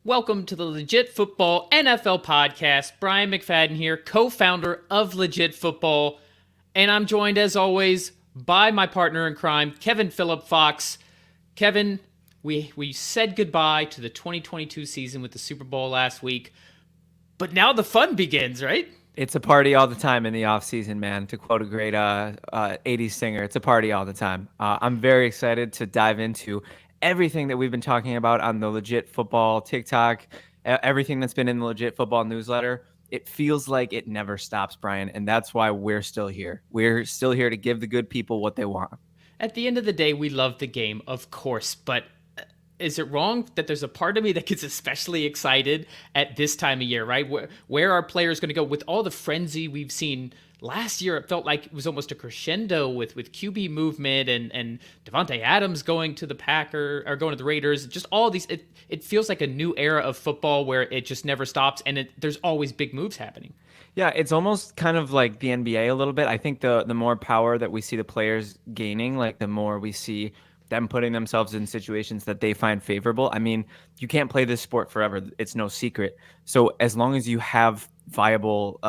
Welcome to the Legit Football NFL podcast. Brian McFadden here, co-founder of Legit Football, and I'm joined as always by my partner in crime, Kevin Phillip Fox. Kevin, we said goodbye to the 2022 season with the Super Bowl last week, but now the fun begins, right? It's a party all the time in the off season, man. To quote a great 80s singer, it's a party all the time. I'm very excited to dive into everything that we've been talking about on the Legit Football TikTok, everything that's been in the Legit Football newsletter. It feels like it never stops, Brian, and that's why we're still here. We're still here to give the good people what they want. At the end of the day, we love the game, of course, but is it wrong that there's a part of me that gets especially excited at this time of year, right? Where are players going to go with all the frenzy we've seen last year? It felt like it was almost a crescendo with QB movement and Devontae Adams going to the Packers or going to the Raiders. Just all these, it feels like a new era of football where it just never stops and there's always big moves happening. Yeah, it's almost kind of like the NBA a little bit. I think the more power that we see the players gaining, like the more we see them putting themselves in situations that they find favorable. I mean, you can't play this sport forever. It's no secret. So as long as you have viable,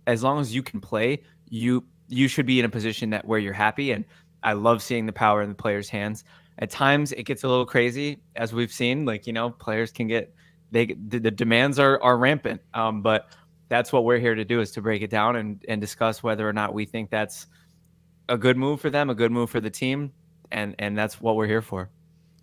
as long as you can play, you should be in a position that where you're happy. And I love seeing the power in the players' hands. At times it gets a little crazy, as we've seen. Like, players can get the demands are rampant. But that's what we're here to do, is to break it down and discuss whether or not we think that's a good move for them, a good move for the team. And that's what we're here for.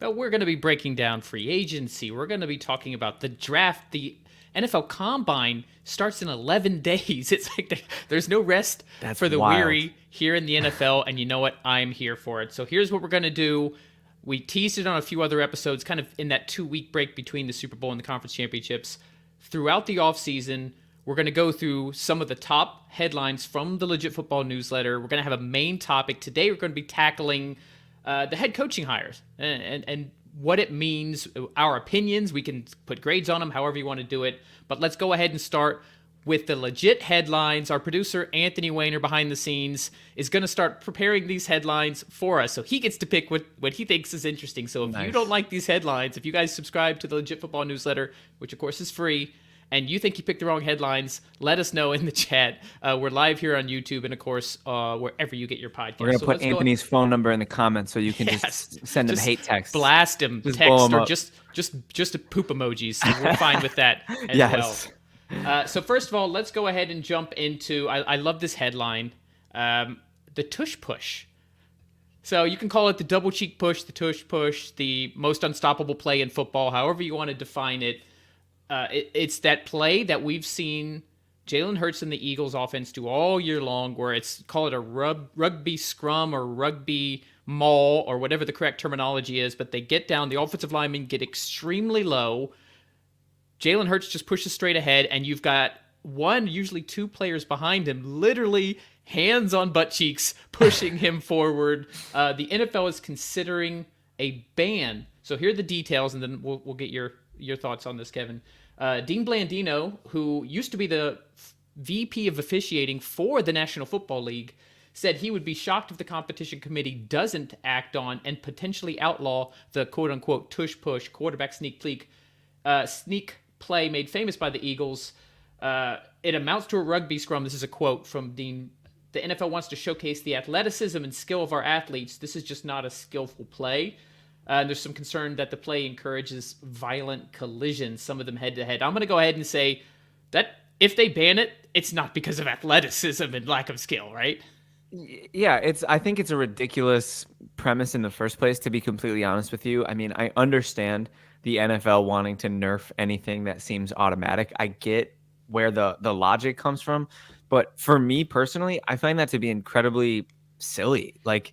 But we're going to be breaking down free agency. We're going to be talking about the draft. The NFL Combine starts in 11 days. It's like there's no rest for the weary here in the NFL. And you know what? I'm here for it. So here's what we're going to do. We teased it on a few other episodes, kind of in that 2-week break between the Super Bowl and the conference championships. Throughout the offseason, we're going to go through some of the top headlines from the Legit Football newsletter. We're going to have a main topic. Today, we're going to be tackling the head coaching hires and what it means, our opinions. We can put grades on them, however you want to do it. But let's go ahead and start with the legit headlines. Our producer, Anthony Weiner, behind the scenes, is going to start preparing these headlines for us. So he gets to pick what he thinks is interesting. So if you don't like these headlines, if you guys subscribe to the Legit Football newsletter, which of course is free, and you think you picked the wrong headlines, let us know in the chat. We're live here on YouTube and, of course, wherever you get your podcast. We're going to put Anthony's phone number in the comments so you can just send him hate text. Blast him, just text, or just a poop emojis. So we're fine with that as well. So first of all, let's go ahead and jump into, I love this headline, the Tush push. So you can call it the double cheek push, the Tush push, the most unstoppable play in football, however you want to define it. It's that play that we've seen Jalen Hurts and the Eagles offense do all year long, where it's, call it a rugby scrum or rugby maul or whatever the correct terminology is, but they get down, the offensive linemen get extremely low. Jalen Hurts just pushes straight ahead, and you've got one, usually two players behind him, literally hands on butt cheeks, pushing him forward. The NFL is considering a ban. So here are the details, and then we'll get your thoughts on this, Kevin. Dean Blandino, who used to be the VP of officiating for the National Football League, said he would be shocked if the competition committee doesn't act on and potentially outlaw the quote-unquote tush push quarterback sneak play made famous by the Eagles. It amounts to a rugby scrum. This is a quote from Dean. The NFL wants to showcase the athleticism and skill of our athletes. This is just not a skillful play. And there's some concern that the play encourages violent collisions, some of them head-to-head. I'm going to go ahead and say that if they ban it, it's not because of athleticism and lack of skill, right? Yeah, I think it's a ridiculous premise in the first place, to be completely honest with you. I mean, I understand the NFL wanting to nerf anything that seems automatic. I get where the logic comes from. But for me personally, I find that to be incredibly silly. Like,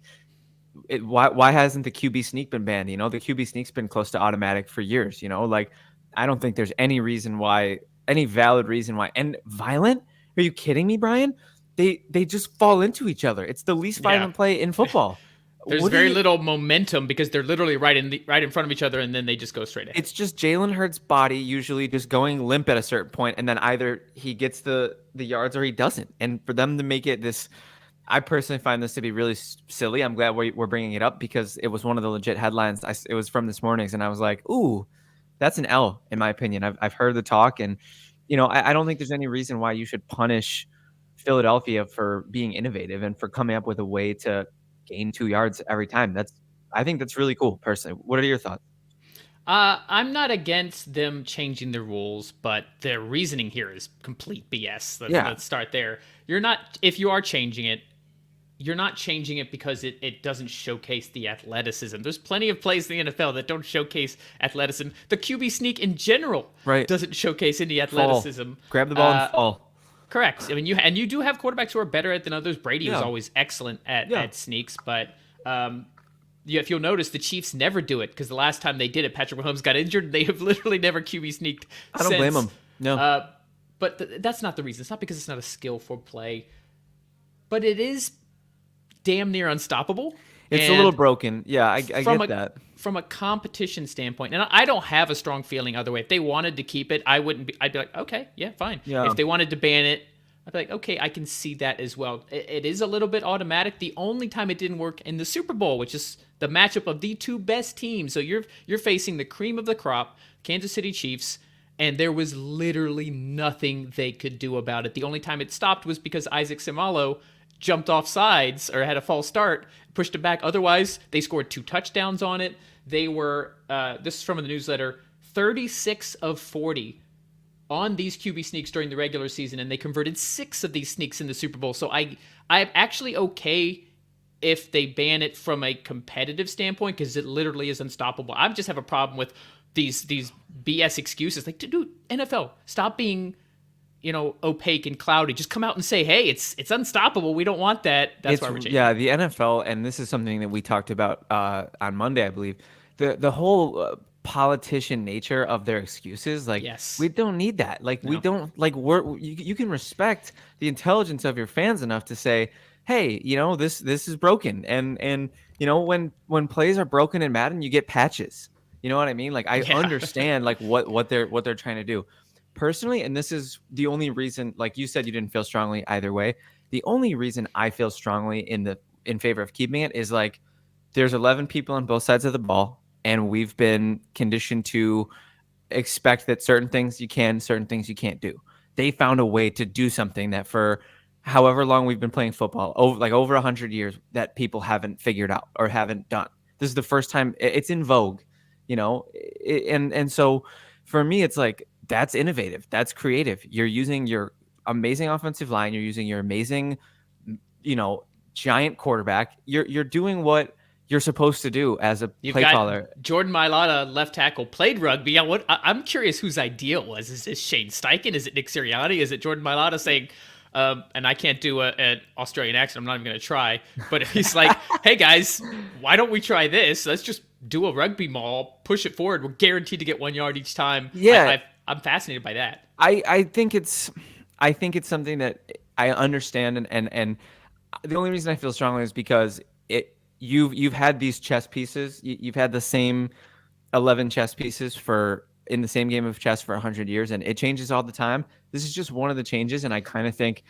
why hasn't the QB sneak been banned? The QB sneak's been close to automatic for years. Like, I don't think there's any valid reason why. And violent? Are you kidding me, Brian? They just fall into each other. It's the least violent play in football. There's very little momentum because they're literally right in front of each other, and then they just go straight ahead. It's just Jalen Hurts' body usually just going limp at a certain point, and then either he gets the yards or he doesn't. And for them to make it this, I personally find this to be really silly. I'm glad we're bringing it up because it was one of the legit headlines. It was from this morning's, and I was like, ooh, that's an L in my opinion. I've heard the talk, and I don't think there's any reason why you should punish Philadelphia for being innovative and for coming up with a way to gain 2 yards every time. I think that's really cool, personally. What are your thoughts? I'm not against them changing the rules, but their reasoning here is complete BS. Yeah. Let's start there. You're not, if you are changing it, you're not changing it because it doesn't showcase the athleticism. There's plenty of plays in the NFL that don't showcase athleticism. The QB sneak in general doesn't showcase any athleticism. Fall. Grab the ball and fall. Correct. I mean, you do have quarterbacks who are better at than others. Brady was always excellent at sneaks, but if you'll notice, the Chiefs never do it because the last time they did it, Patrick Mahomes got injured. They have literally never QB sneaked. I don't blame them. No, but that's not the reason. It's not because it's not a skillful play, but it is damn near unstoppable. It's a little broken. Yeah, I get that. From a competition standpoint, and I don't have a strong feeling other way. If they wanted to keep it, I'd be like, okay, yeah, fine. Yeah. If they wanted to ban it, I'd be like, okay, I can see that as well. It is a little bit automatic. The only time it didn't work in the Super Bowl, which is the matchup of the two best teams. So you're facing the cream of the crop, Kansas City Chiefs, and there was literally nothing they could do about it. The only time it stopped was because Isaac Seumalo jumped off sides or had a false start, pushed it back. Otherwise, they scored 2 touchdowns on it. They were, this is from the newsletter, 36 of 40 on these QB sneaks during the regular season, and they converted 6 of these sneaks in the Super Bowl. So I'm actually okay if they ban it from a competitive standpoint because it literally is unstoppable. I just have a problem with these BS excuses. Like, dude, NFL, stop being opaque and cloudy. Just come out and say, hey, it's unstoppable. We don't want that. That's why we're changing. Yeah, the NFL, and this is something that we talked about on Monday, I believe. The whole politician nature of their excuses, like, yes, we don't need that. Like, no. We don't, like, you can respect the intelligence of your fans enough to say, hey, this is broken, and when plays are broken in Madden, you get patches. You know what I mean? Like, I understand like what they're trying to do. Personally, and this is the only reason, like you said, you didn't feel strongly either way. The only reason I feel strongly in favor of keeping it is, like, there's 11 people on both sides of the ball, and we've been conditioned to expect that certain things you can, certain things you can't do. They found a way to do something that for however long we've been playing football, over 100 years, that people haven't figured out or haven't done. This is the first time it's in vogue, and so for me, it's like, that's innovative. That's creative. You're using your amazing offensive line. You're using your amazing, giant quarterback. You're doing what you're supposed to do as a play caller. Jordan Mailata, left tackle, played rugby. I'm curious whose idea it was. Is this Shane Steichen? Is it Nick Sirianni? Is it Jordan Mailata saying, and I can't do an Australian accent. I'm not even going to try. But he's like, hey, guys, why don't we try this? Let's just do a rugby maul, push it forward. We're guaranteed to get 1 yard each time. Yeah. I'm fascinated by that. I think it's something that I understand, and the only reason I feel strongly is because you've had these chess pieces. You've had the same 11 chess pieces in the same game of chess for 100 years, and it changes all the time. This is just one of the changes, and I kind of think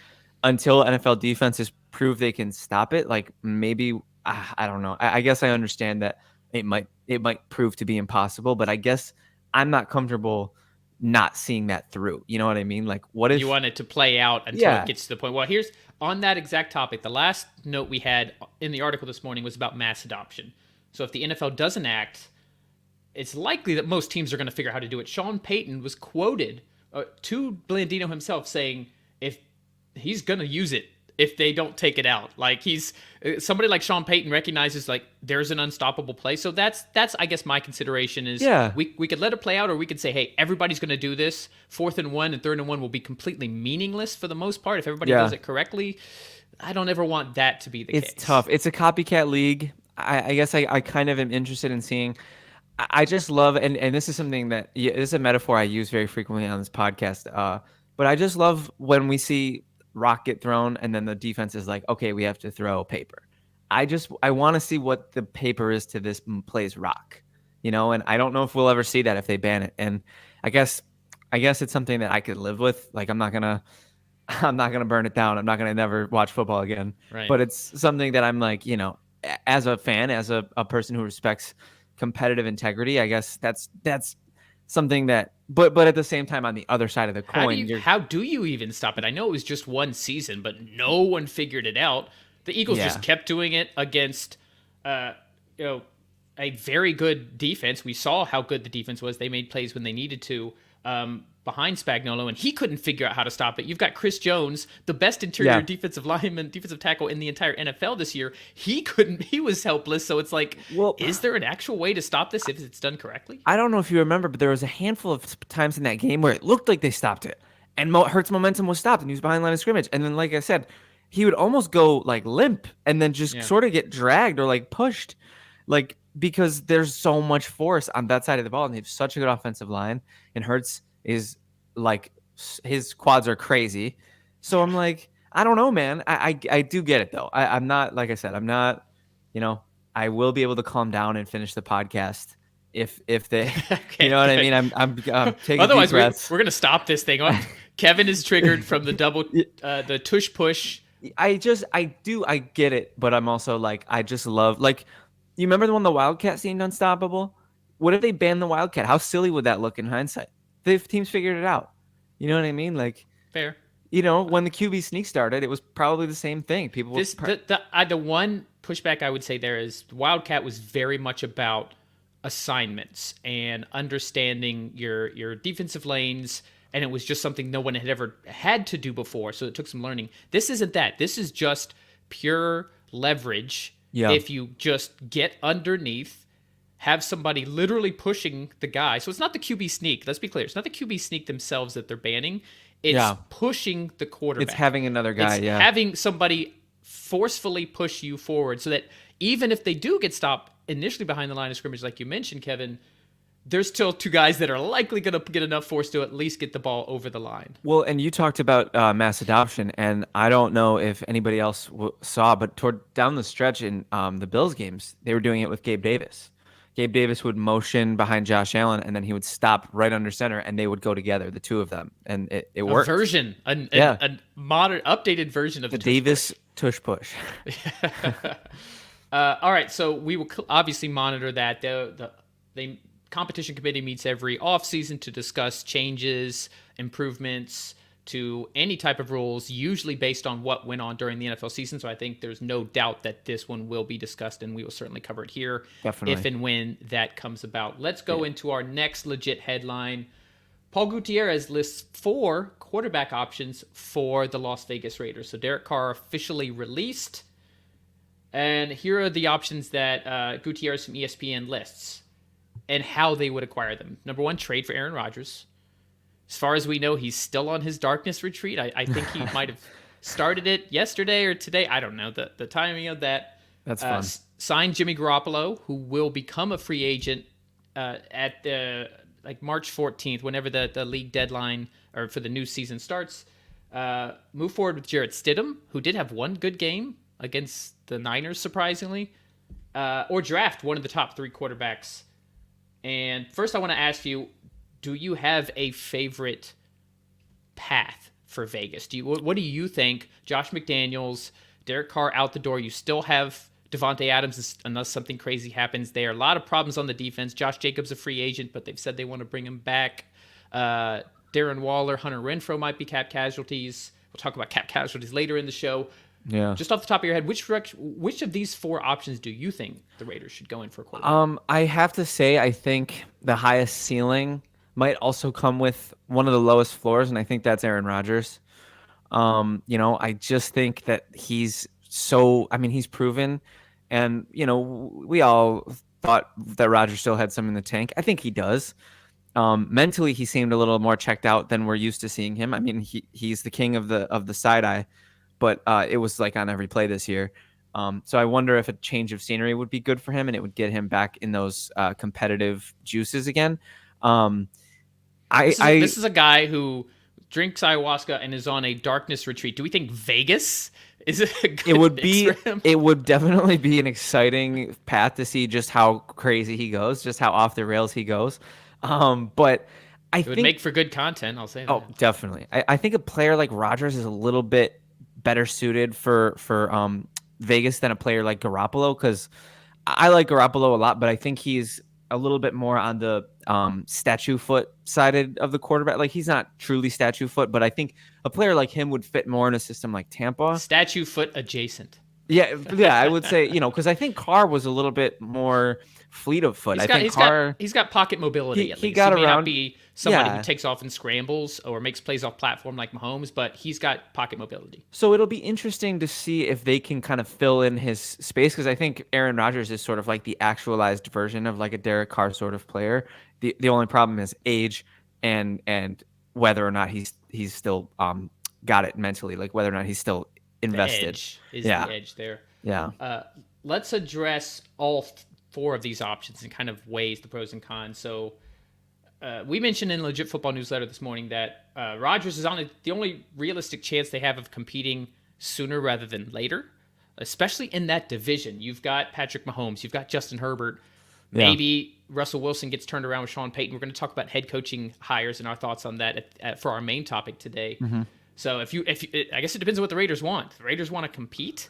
until NFL defenses prove they can stop it, like, maybe I don't know. I guess I understand that it might prove to be impossible, but I guess I'm not comfortable not seeing that through. You know what I mean? Like, what if you want it to play out until it gets to the point? Well, here's on that exact topic. The last note we had in the article this morning was about mass adoption. So if the NFL doesn't act, it's likely that most teams are going to figure out how to do it. Sean Payton was quoted to Blandino himself saying, if he's going to use it, if they don't take it out. Like, he's somebody like Sean Payton recognizes, like, there's an unstoppable play. So that's I guess my consideration is, we could let it play out, or we could say, hey, everybody's going to do this. 4th and 1 and 3rd and 1 will be completely meaningless for the most part if everybody does it correctly. I don't ever want that to be the case. It's tough. It's a copycat league. I guess I kind of am interested in seeing. I just love, and this is something that this is a metaphor I use very frequently on this podcast. But I just love when we see rock get thrown and then the defense is like, okay, we have to throw paper. I want to see what the paper is to this play's rock, and I don't know if we'll ever see that if they ban it. And I guess it's something that I could live with. Like, I'm not gonna burn it down. I'm not gonna never watch football again. Right. But it's something that I'm like, as a fan, as a person who respects competitive integrity, I guess that's something that, but at the same time, on the other side of the coin, how do you even stop it? I know it was just one season, but no one figured it out. The Eagles just kept doing it against, uh, you know, a very good defense. We saw how good the defense was. They made plays when they needed to. Behind Spagnuolo, and he couldn't figure out how to stop it. You've got Chris Jones, the best interior defensive lineman, defensive tackle in the entire NFL this year. He couldn't. He was helpless. So it's like, is there an actual way to stop this if it's done correctly? I don't know if you remember, but there was a handful of times in that game where it looked like they stopped it, and Hurts' momentum was stopped, and he was behind line of scrimmage. And then, like I said, he would almost go like limp, and then just sort of get dragged or like pushed, like because there's so much force on that side of the ball, and they have such a good offensive line, and Hurts is like, his quads are crazy. So I'm like, I don't know, man. I do get it though. I'm not, like I said, I'm not, I will be able to calm down and finish the podcast if they, okay, you know what I mean? I'm taking Otherwise, deep breaths. We're going to stop this thing. Kevin is triggered from the the tush push. I get it. But I'm also like, I just love, like, you remember when the Wildcat seemed unstoppable? What if they banned the Wildcat? How silly would that look in hindsight? The teams figured it out. You know what I mean? Like, fair. When the QB sneak started, it was probably the same thing. People. The one pushback I would say there is Wildcat was very much about assignments and understanding your defensive lanes, and it was just something no one had ever had to do before. So it took some learning. This isn't that. This is just pure leverage. Yeah. If you just get underneath, have somebody literally pushing the guy. So it's not the QB sneak. Let's be clear. It's not the QB sneak themselves that they're banning. It's pushing the quarterback. It's having another guy, having somebody forcefully push you forward so that even if they do get stopped initially behind the line of scrimmage, like you mentioned, Kevin, there's still two guys that are likely going to get enough force to at least get the ball over the line. Well, and you talked about mass adoption, and I don't know if anybody else saw, but down the stretch in the Bills games, they were doing it with Gabe Davis. Gabe Davis would motion behind Josh Allen, and then he would stop right under center, and they would go together, the two of them, and it worked. A modern, updated version of the Davis tush push. All right, so we will obviously monitor that. The competition committee meets every offseason to discuss changes, improvements to any type of rules, usually based on what went on during the NFL season. So I think there's no doubt that this one will be discussed, and we will certainly cover it here if and when that comes about. Let's go into our next legit headline. Paul Gutierrez lists 4 quarterback options for the Las Vegas Raiders. So Derek Carr officially released, and here are the options that Gutierrez from ESPN lists and how they would acquire them. Number 1, trade for Aaron Rodgers. As far as we know, he's still on his darkness retreat. I think he might have started it yesterday or today. I don't know the timing of that. That's fun. Signed Jimmy Garoppolo, who will become a free agent at the March 14th, whenever the league deadline or for the new season starts. Move forward with Jarrett Stidham, who did have one good game against the Niners, surprisingly. Or draft one of the top 3 quarterbacks. And first, I want to ask you, do you have a favorite path for Vegas? What do you think? Josh McDaniels, Derek Carr out the door. You still have Devontae Adams unless something crazy happens there. A lot of problems on the defense. Josh Jacobs a free agent, but they've said they want to bring him back. Darren Waller, Hunter Renfrow might be cap casualties. We'll talk about cap casualties later in the show. Yeah. Just off the top of your head, which of these 4 options do you think the Raiders should go in for a quarterback? I have to say, I think the highest ceiling might also come with one of the lowest floors, and I think that's Aaron Rodgers. I just think that he's proven, and, we all thought that Rodgers still had some in the tank. I think he does. Mentally, he seemed a little more checked out than we're used to seeing him. I mean, he's the king of the side eye, but it was like on every play this year. So I wonder if a change of scenery would be good for him, and it would get him back in those competitive juices again. This is a guy who drinks ayahuasca and is on a darkness retreat. Do we think Vegas is a good mix for him? It would definitely be an exciting path to see just how crazy he goes, just how off the rails he goes. But I think it would make for good content. I'll say that. Oh, definitely. I think a player like Rodgers is a little bit better suited for Vegas than a player like Garoppolo, because I like Garoppolo a lot, but I think he's a little bit more on the statue foot sided of the quarterback. Like he's not truly statue foot, but I think a player like him would fit more in a system like Tampa. Statue foot adjacent. Yeah, I would say, because I think Carr was a little bit more fleet of foot. He's got pocket mobility. At least. He got may around. Not be somebody who takes off and scrambles or makes plays off platform like Mahomes, but he's got pocket mobility. So it'll be interesting to see if they can kind of fill in his space, because I think Aaron Rodgers is sort of like the actualized version of like a Derek Carr sort of player. The only problem is age and whether or not he's still got it mentally, like whether or not he's still invested. The edge is the edge there. Yeah. Let's address all four of these options and kind of weighs the pros and cons. So we mentioned in Legit Football Newsletter this morning that Rodgers is on the only realistic chance they have of competing sooner rather than later, especially in that division. You've got Patrick Mahomes, you've got Justin Herbert. Maybe Russell Wilson gets turned around with Sean Payton. We're going to talk about head coaching hires and our thoughts on that for our main topic today. Mm-hmm. So if you, I guess it depends on what the Raiders want. If the Raiders want to compete,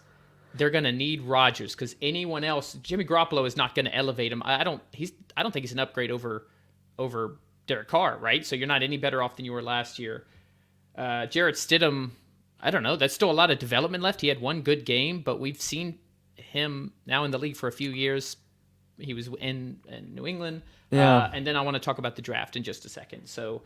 they're going to need Rodgers, because anyone else, Jimmy Garoppolo is not going to elevate him. I don't think he's an upgrade over Derek Carr, right? So you're not any better off than you were last year. Jarrett Stidham, I don't know. That's still a lot of development left. He had one good game, but we've seen him now in the league for a few years. He was in New England. Yeah. And then I want to talk about the draft in just a second. So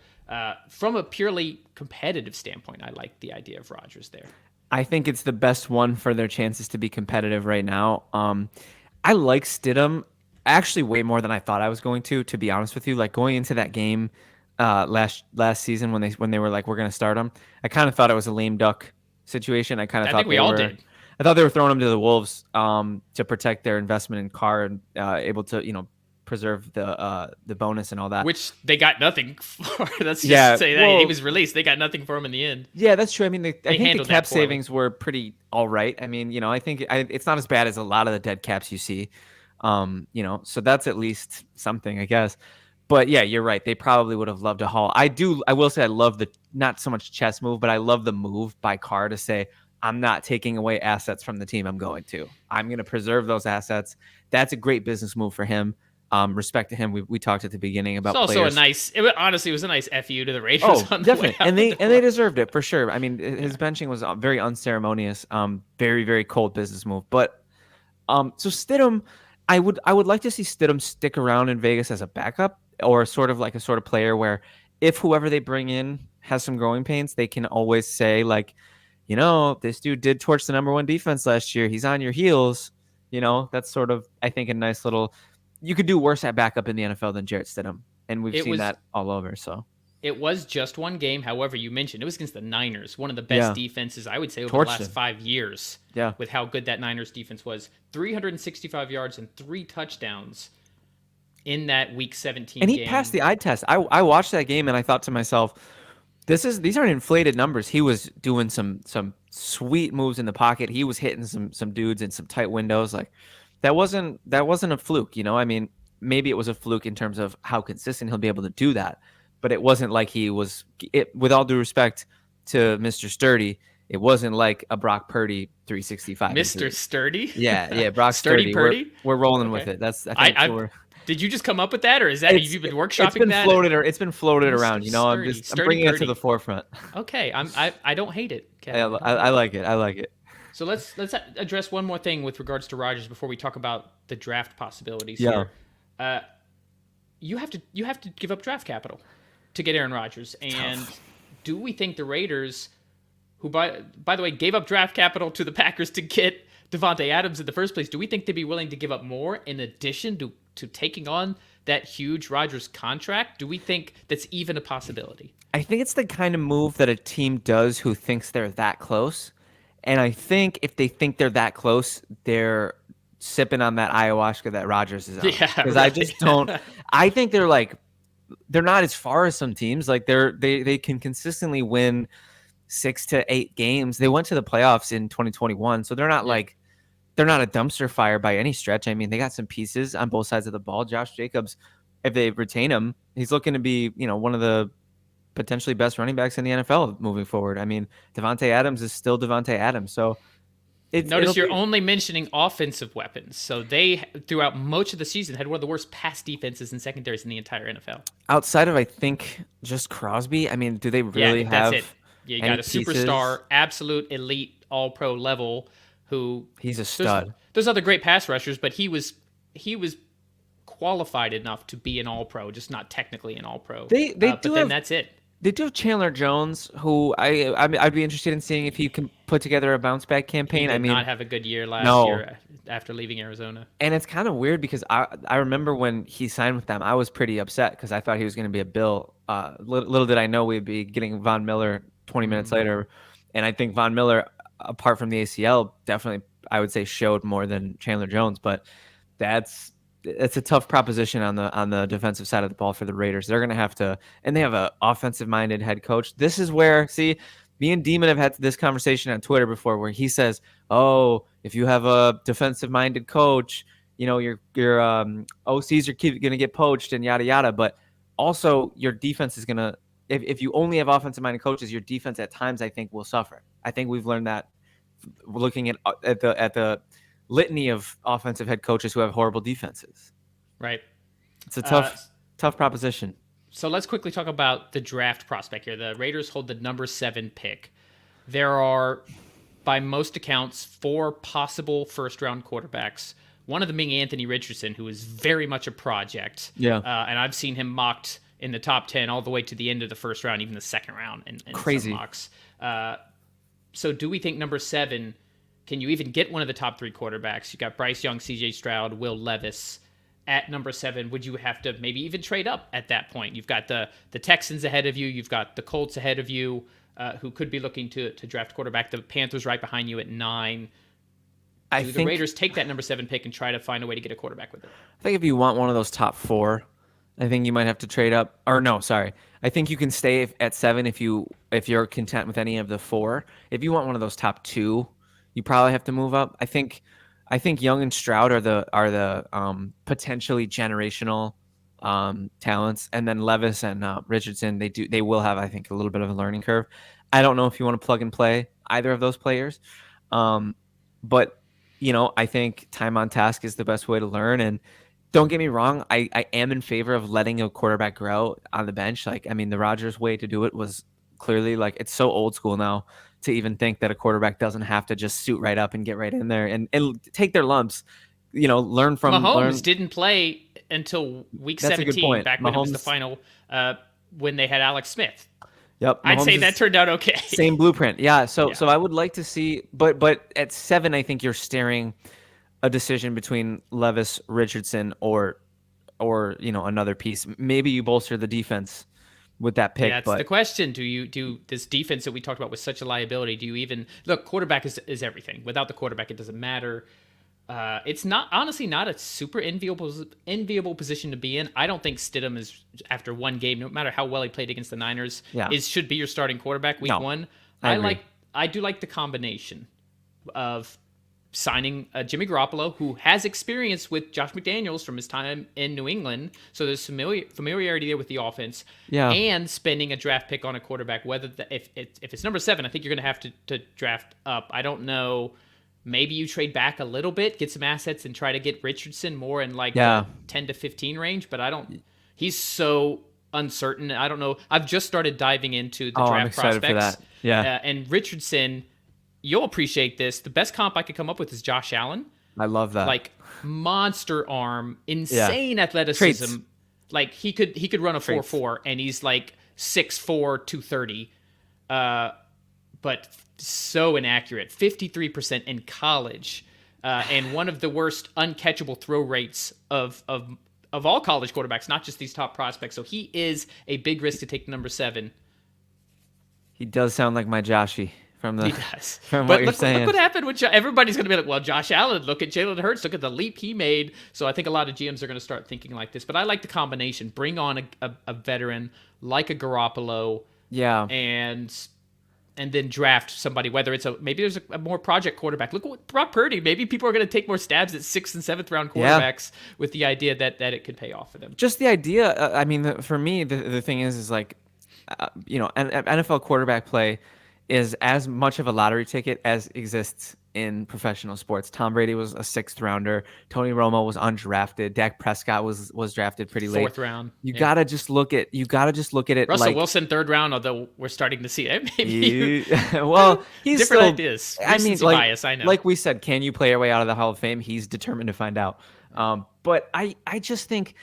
from a purely competitive standpoint, I like the idea of Rodgers there. I think it's the best one for their chances to be competitive right now. I like Stidham actually way more than I thought I was going to be honest with you. Like going into that game last season when they were like, we're going to start him, I kind of thought it was a lame duck situation. I thought we all did. I thought they were throwing him to the Wolves to protect their investment in Carr and able to, preserve the bonus and all that. Which they got nothing for. Let's just say that he was released. They got nothing for him in the end. Yeah, that's true. I mean, I think the cap savings were pretty all right. I mean, I think it's not as bad as a lot of the dead caps you see. So that's at least something, I guess. But yeah, you're right. They probably would have loved a haul. I will say I love the, not so much chess move, but I love the move by Carr to say, I'm not taking away assets from the team I'm going to preserve those assets. That's a great business move for him. Respect to him. We talked at the beginning about it's also players. Honestly, it was a nice FU to the Raiders. Oh, definitely. And they deserved it for sure. I mean, his benching was very unceremonious, very, very cold business move. But so Stidham, I would like to see Stidham stick around in Vegas as a backup, or sort of player where if whoever they bring in has some growing pains, they can always say like, this dude did torch the number one defense last year. He's on your heels. That's sort of, I think, a nice little, you could do worse at backup in the NFL than Jarrett Stidham. And we've seen that all over. So it was just one game. However, you mentioned it was against the Niners, one of the best defenses, I would say, over the last 5 years. Yeah. With how good that Niners defense was. 365 yards and 3 touchdowns in that Week 17 game. And he game. passed the eye test. I watched that game and I thought to myself, these aren't inflated numbers. He was doing some sweet moves in the pocket. He was hitting some dudes in some tight windows. Like that wasn't a fluke, I mean, maybe it was a fluke in terms of how consistent he'll be able to do that, but it wasn't like he was. With all due respect to Mr. Sturdy, it wasn't like a Brock Purdy 365. Mr. Sturdy? Yeah, Brock Sturdy Purdy. We're rolling with it. That's Did you just come up with that, or is that you've been workshopping that? It's been floated around. I'm bringing it to the forefront. Okay, I don't hate it. Kevin. I like it. I like it. So let's address one more thing with regards to Rodgers before we talk about the draft possibilities. Yeah. Here. You have to give up draft capital to get Aaron Rodgers, and do we think the Raiders, who by the way gave up draft capital to the Packers to get Devontae Adams in the first place, do we think they'd be willing to give up more in addition to taking on that huge Rodgers contract? Do we think that's even a possibility? I think it's the kind of move that a team does who thinks they're that close. And I think if they think they're that close, they're sipping on that ayahuasca that Rodgers is on. Yeah, because right. I just don't. I think they're not as far as some teams. Like they can consistently win 6 to 8 games. They went to the playoffs in 2021, so they're not they're not a dumpster fire by any stretch. I mean, they got some pieces on both sides of the ball. Josh Jacobs, if they retain him, he's looking to be, one of the potentially best running backs in the NFL moving forward. I mean, Devontae Adams is still Devontae Adams. So Notice you're only mentioning offensive weapons. So they, throughout much of the season, had one of the worst pass defenses and secondaries in the entire NFL. Outside of, I think, just Crosby. I mean, do they really have? That's it. Yeah, you any got a pieces? superstar, absolute elite, all-pro level. Who he's a stud. There's other great pass rushers, but he was qualified enough to be an all-pro, just not technically an all-pro. That's it. They do have Chandler Jones, who I'd be interested in seeing if he can put together a bounce back campaign. He did not have a good year last year after leaving Arizona. And it's kind of weird because I remember when he signed with them, I was pretty upset because I thought he was going to be a Bill. Little did I know we'd be getting Von Miller 20 minutes later. And I think Von Miller, apart from the ACL, definitely, I would say, showed more than Chandler Jones. But it's a tough proposition on the defensive side of the ball for the Raiders. They're going to have to, and they have an offensive-minded head coach. This is where, see, me and Demon have had this conversation on Twitter before where he says, oh, if you have a defensive-minded coach, your OCs are going to get poached and yada, yada. But also your defense is going to, if you only have offensive-minded coaches, your defense at times, I think, will suffer. I think we've learned that looking at the litany of offensive head coaches who have horrible defenses. Right. It's a tough proposition. So let's quickly talk about the draft prospect here. The Raiders hold the number 7 pick. There are, by most accounts, 4 possible first-round quarterbacks. One of them being Anthony Richardson, who is very much a project. Yeah. And I've seen him mocked in the top 10 all the way to the end of the first round, even the second round in Crazy some mocks. So do we think number 7... Can you even get one of the top 3 quarterbacks? You got Bryce Young, C.J. Stroud, Will Levis at number 7. Would you have to maybe even trade up at that point? You've got the Texans ahead of you. You've got the Colts ahead of you, who could be looking to draft quarterback. The Panthers right behind you at 9. Do the Raiders take that number 7 pick and try to find a way to get a quarterback with it? I think if you want one of those top 4, I think you might have to trade up. Or no, sorry. I think you can stay at 7 if you're content with any of the 4. If you want one of those top 2, you probably have to move up. I think Young and Stroud are the potentially generational talents, and then Levis and Richardson they will have, I think, a little bit of a learning curve. I don't know if you want to plug and play either of those players, but I think time on task is the best way to learn. And don't get me wrong, I am in favor of letting a quarterback grow on the bench. The Rodgers way to do it was clearly it's so old school now to even think that a quarterback doesn't have to just suit right up and get right in there and take their lumps, learn from. Mahomes didn't play until week 17, back when it was the final, when they had Alex Smith. Yep. I'd say that turned out okay. Same blueprint. Yeah. So I would like to see, but at 7, I think you're staring a decision between Levis, Richardson, or another piece. Maybe you bolster the defense with that pick. That's the question. Do this defense that we talked about with such a liability? Do you even look? Quarterback is everything. Without the quarterback, it doesn't matter. It's not a super enviable position to be in. I don't think Stidham is, after one game, no matter how well he played against the Niners, should be your starting quarterback week 1. I do like the combination of signing Jimmy Garoppolo, who has experience with Josh McDaniels from his time in New England, so there's familiarity there with the offense, and spending a draft pick on a quarterback. If it's number 7, I think you're going to have to draft up. I don't know. Maybe you trade back a little bit, get some assets, and try to get Richardson more in the 10 to 15 range, but I don't. He's so uncertain. I don't know. I've just started diving into the draft I'm excited prospects. For that. Yeah, and Richardson, you'll appreciate this. The best comp I could come up with is Josh Allen. I love that. Monster arm, insane athleticism. Traits. He could run a 4.4, and he's 6'4", 230. But so inaccurate. 53% in college, and one of the worst uncatchable throw rates of all college quarterbacks, not just these top prospects. So he is a big risk to take number 7. He does sound like my Joshy. From but what you're saying. Look what happened with everybody's going to be like, well, Josh Allen, look at Jalen Hurts, look at the leap he made. So I think a lot of GMs are going to start thinking like this. But I like the combination. Bring on a veteran like a Garoppolo, and then draft somebody. Whether it's maybe there's a more project quarterback. Look at Brock Purdy. Maybe people are going to take more stabs at 6th and 7th round quarterbacks with the idea that it could pay off for them. Just the idea. For me, the thing is an NFL quarterback play is as much of a lottery ticket as exists in professional sports. Tom Brady was a sixth rounder. Tony Romo was undrafted. Dak Prescott was drafted pretty late. Fourth round. You gotta just look at it. Russell like Wilson, third round, although we're starting to see it. well, he's different still, ideas. I mean, Recency bias, I know. Like we said, can you play your way out of the Hall of Fame? He's determined to find out. But I just think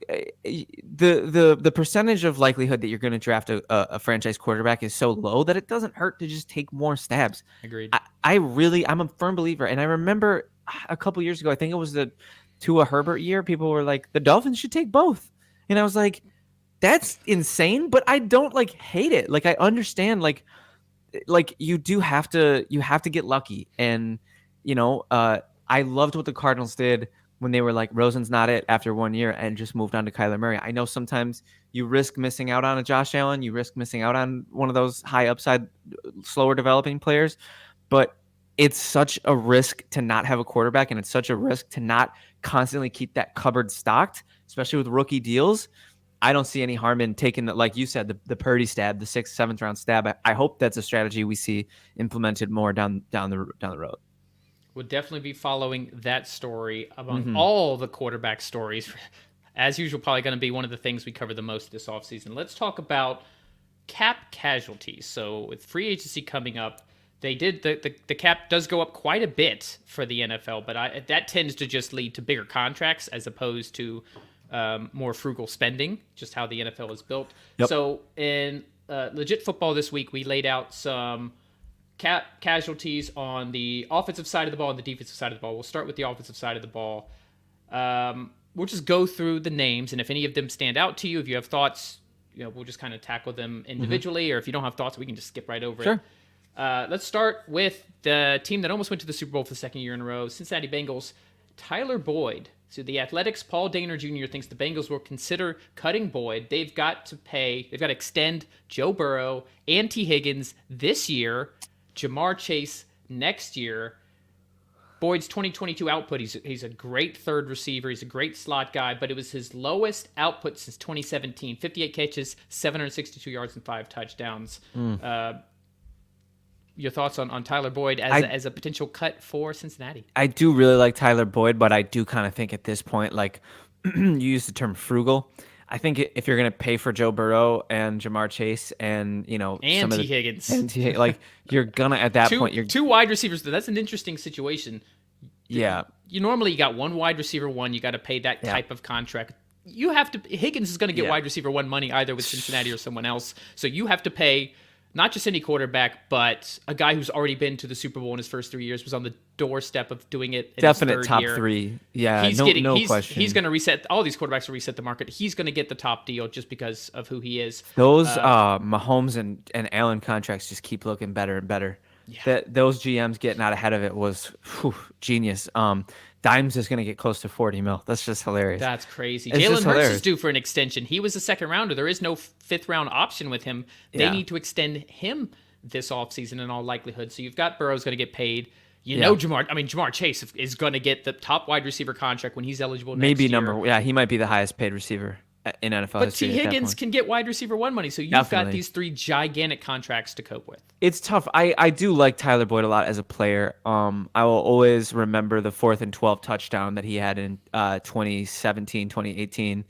the percentage of likelihood that you're going to draft a franchise quarterback is so low that it doesn't hurt to just take more stabs. Agreed. I'm a firm believer, and I remember a couple years ago, I think it was the Tua Herbert year, people were like, the Dolphins should take both, and I was like, that's insane, but I don't like hate it. Like I understand, like you have to get lucky, and I loved what the Cardinals did when they were like, Rosen's not it after 1 year, and just moved on to Kyler Murray. I know sometimes you risk missing out on a Josh Allen, you risk missing out on one of those high upside, slower developing players, but it's such a risk to not have a quarterback, and it's such a risk to not constantly keep that cupboard stocked, especially with rookie deals. I don't see any harm in taking the, like you said, the Purdy stab, the 6th, 7th round stab. I hope that's a strategy we see implemented more down the road. We'll definitely be following that story among all the quarterback stories. As usual, probably going to be one of the things we cover the most this offseason. Let's talk about cap casualties. So with free agency coming up, they did the cap does go up quite a bit for the NFL, but that tends to just lead to bigger contracts as opposed to more frugal spending, just how the NFL is built. Yep. So in Legit Football this week, we laid out some cap casualties on the offensive side of the ball and the defensive side of the ball. We'll start with the offensive side of the ball. We'll just go through the names, and if any of them stand out to you, if you have thoughts, we'll just kind of tackle them individually, or if you don't have thoughts, we can just skip right over it. Let's start with the team that almost went to the Super Bowl for the second year in a row, Cincinnati Bengals. Tyler Boyd. So the Athletics' Paul Dehner Jr. thinks the Bengals will consider cutting Boyd. They've got to extend Joe Burrow and T. Higgins this year, Jamar Chase next year. Boyd's 2022 output, he's a great third receiver. He's a great slot guy, but it was his lowest output since 2017. 58 catches, 762 yards, and 5 touchdowns. Your thoughts on Tyler Boyd as a potential cut for Cincinnati? I do really like Tyler Boyd, but I do kind of think at this point, like you use the term frugal. I think if you're going to pay for Joe Burrow and Jamar Chase and and T. Higgins, like you're gonna at that point you're two wide receivers. That's an interesting situation. Yeah, you normally got one wide receiver one. You got to pay that type of contract. You have to. Higgins is going to get wide receiver one money either with Cincinnati or someone else. So you have to pay not just any quarterback, but a guy who's already been to the Super Bowl in his first 3 years, was on the doorstep of doing it in definite his third top year. 3. Yeah, no question. He's going to reset. All these quarterbacks will reset the market. He's going to get the top deal just because of who he is. Those Mahomes and Allen contracts just keep looking better and better. Yeah. Those GMs getting out ahead of it was genius. Dimes is going to get close to 40 mil. That's just hilarious. That's crazy. Jalen Hurts is due for an extension. He was a second rounder. There is no 5th round option with him. They need to extend him this offseason in all likelihood. So you've got Burrow's going to get paid. Jamar Chase is going to get the top wide receiver contract when he's eligible next year. He might be the highest paid receiver in NFL history. But T. Higgins can get wide receiver one money, so you've got these 3 gigantic contracts to cope with. It's tough. I do like Tyler Boyd a lot as a player. I will always remember the 4th and 12 touchdown that he had in 2017, 2018.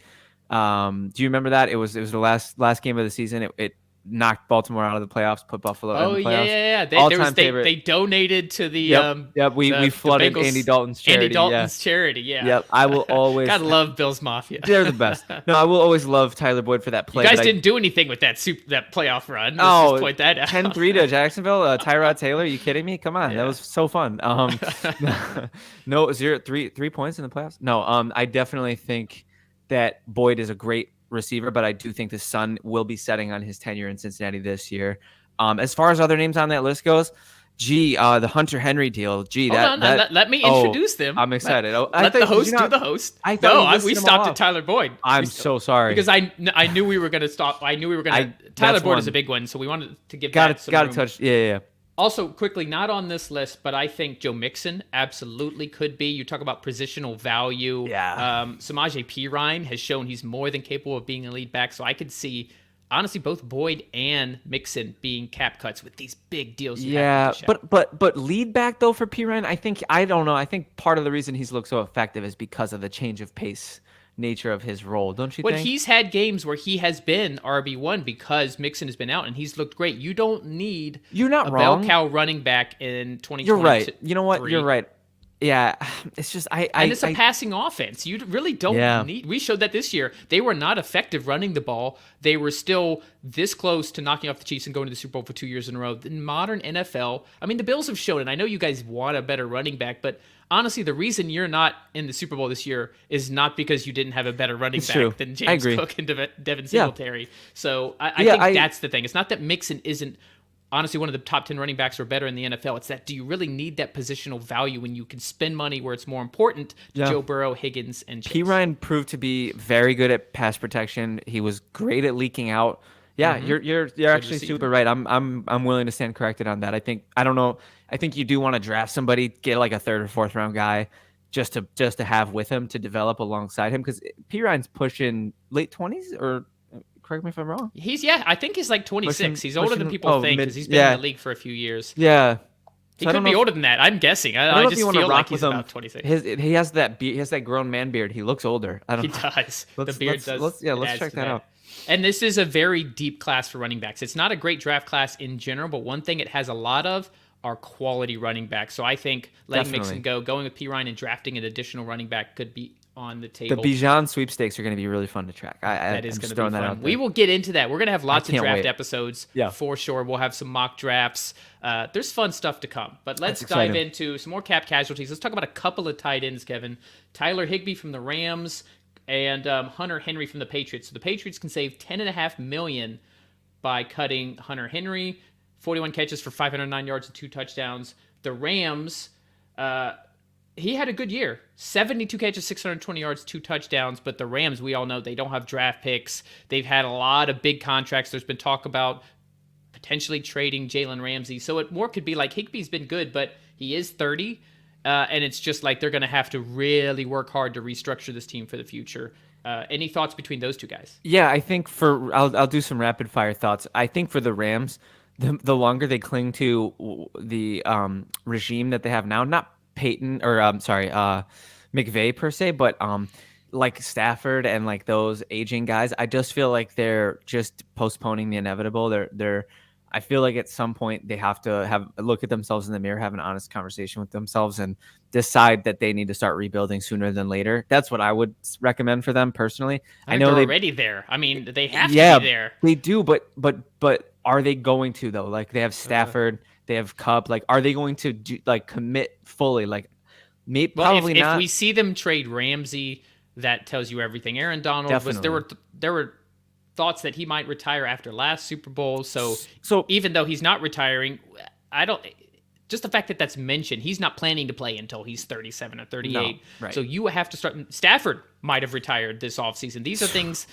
Do you remember that? It was the last game of the season. It knocked Baltimore out of the playoffs, put Buffalo in the playoffs. Yeah. They donated to the we flooded Bengals, Andy Dalton's charity. Yeah. I will always gotta love Bills Mafia. They're the best. No, I will always love Tyler Boyd for that play. You guys didn't do anything with that playoff run. Let's just point that out. 10-3 to Jacksonville. Tyrod Taylor, are you kidding me? Come on, that was so fun. 3 points in the playoffs. No, I definitely think that Boyd is a great receiver, but I do think the sun will be setting on his tenure in Cincinnati this year. As far as other names on that list goes, the Hunter Henry deal. Let me introduce them. I'm excited. Let the host do the host. We stopped at Tyler Boyd. I'm so sorry because I knew we were going to stop. I knew we were going to. Tyler Boyd is a big one, so we wanted to give that some room. Got to touch. Yeah. Also, quickly, not on this list, but I think Joe Mixon absolutely could be. You talk about positional value. Yeah. Samaje Perine has shown he's more than capable of being a lead back, so I could see honestly both Boyd and Mixon being cap cuts with these big deals. Yeah, but lead back though for Pirine, I don't know. I think part of the reason he's looked so effective is because of the change of pace nature of his role, don't you But think? he's had games where he has been RB1 because Mixon has been out and he's looked great. You don't need You're not a wrong. bell cow running back in 2020. You're right. You know what? You're right. Yeah, it's just and it's a passing offense. You really don't need. We showed that this year. They were not effective running the ball. They were still this close to knocking off the Chiefs and going to the Super Bowl for 2 years in a row. In modern NFL, I mean, the Bills have shown, and I know you guys want a better running back, but honestly, the reason you're not in the Super Bowl this year is not because you didn't have a better running back than James Cook and Devin Singletary. Yeah. So I think that's the thing. It's not that Mixon isn't honestly one of the top 10 running backs or better in the NFL. It's that, do you really need that positional value when you can spend money where it's more important to Joe Burrow, Higgins, and Chase? Pirine proved to be very good at pass protection. He was great at leaking out. Yeah, you're actually super right. I'm willing to stand corrected on that. I don't know. I think you do want to draft somebody, get like a 3rd or 4th round guy just to have with him to develop alongside him, because Pirine's pushing late 20s, or correct me if I'm wrong. I think he's like 26. He's older than people think because he's been in the league for a few years. Yeah. He could be older than that. I'm guessing. I just feel like he's about 26. He has that grown man beard. He looks older. He does. The beard does. Let's check that out. And this is a very deep class for running backs. It's not a great draft class in general, but one thing it has a lot of are quality running backs. So I think letting Mixon go, going with Pirine and drafting an additional running back could be on the table. The Bijan sweepstakes are going to be really fun to track. That is going to be fun. We will get into that. We're going to have lots of draft episodes for sure. We'll have some mock drafts. There's fun stuff to come. But let's dive into some more cap casualties. Let's talk about a couple of tight ends, Kevin. Tyler Higbee from the Rams and Hunter Henry from the Patriots. So the Patriots can save $10.5 million by cutting Hunter Henry. 41 catches for 509 yards and 2 touchdowns. The Rams, he had a good year. 72 catches, 620 yards, 2 touchdowns. But the Rams, we all know they don't have draft picks. They've had a lot of big contracts. There's been talk about potentially trading Jalen Ramsey. So it more could be like Higbee's been good, but he is 30. And it's just like they're going to have to really work hard to restructure this team for the future. Any thoughts between those two guys? Yeah, I think I'll do some rapid fire thoughts. I think for the Rams, the longer they cling to the regime that they have now, not Peyton or McVay per se, but like Stafford and like those aging guys, I just feel like they're just postponing the inevitable. I feel like at some point they have to look at themselves in the mirror, have an honest conversation with themselves, and decide that they need to start rebuilding sooner than later. That's what I would recommend for them personally. I know they're already there. I mean, they have to be there. They do, but are they going to though? Like they have Stafford, they have Cup. Like, are they going to commit fully? Like, probably not. If we see them trade Ramsey, that tells you everything. Aaron Donald there were thoughts that he might retire after last Super Bowl. So even though he's not retiring, just the fact that that's mentioned, he's not planning to play until he's 37 or 38. No, right. So you have to start. Stafford might have retired this offseason. These are things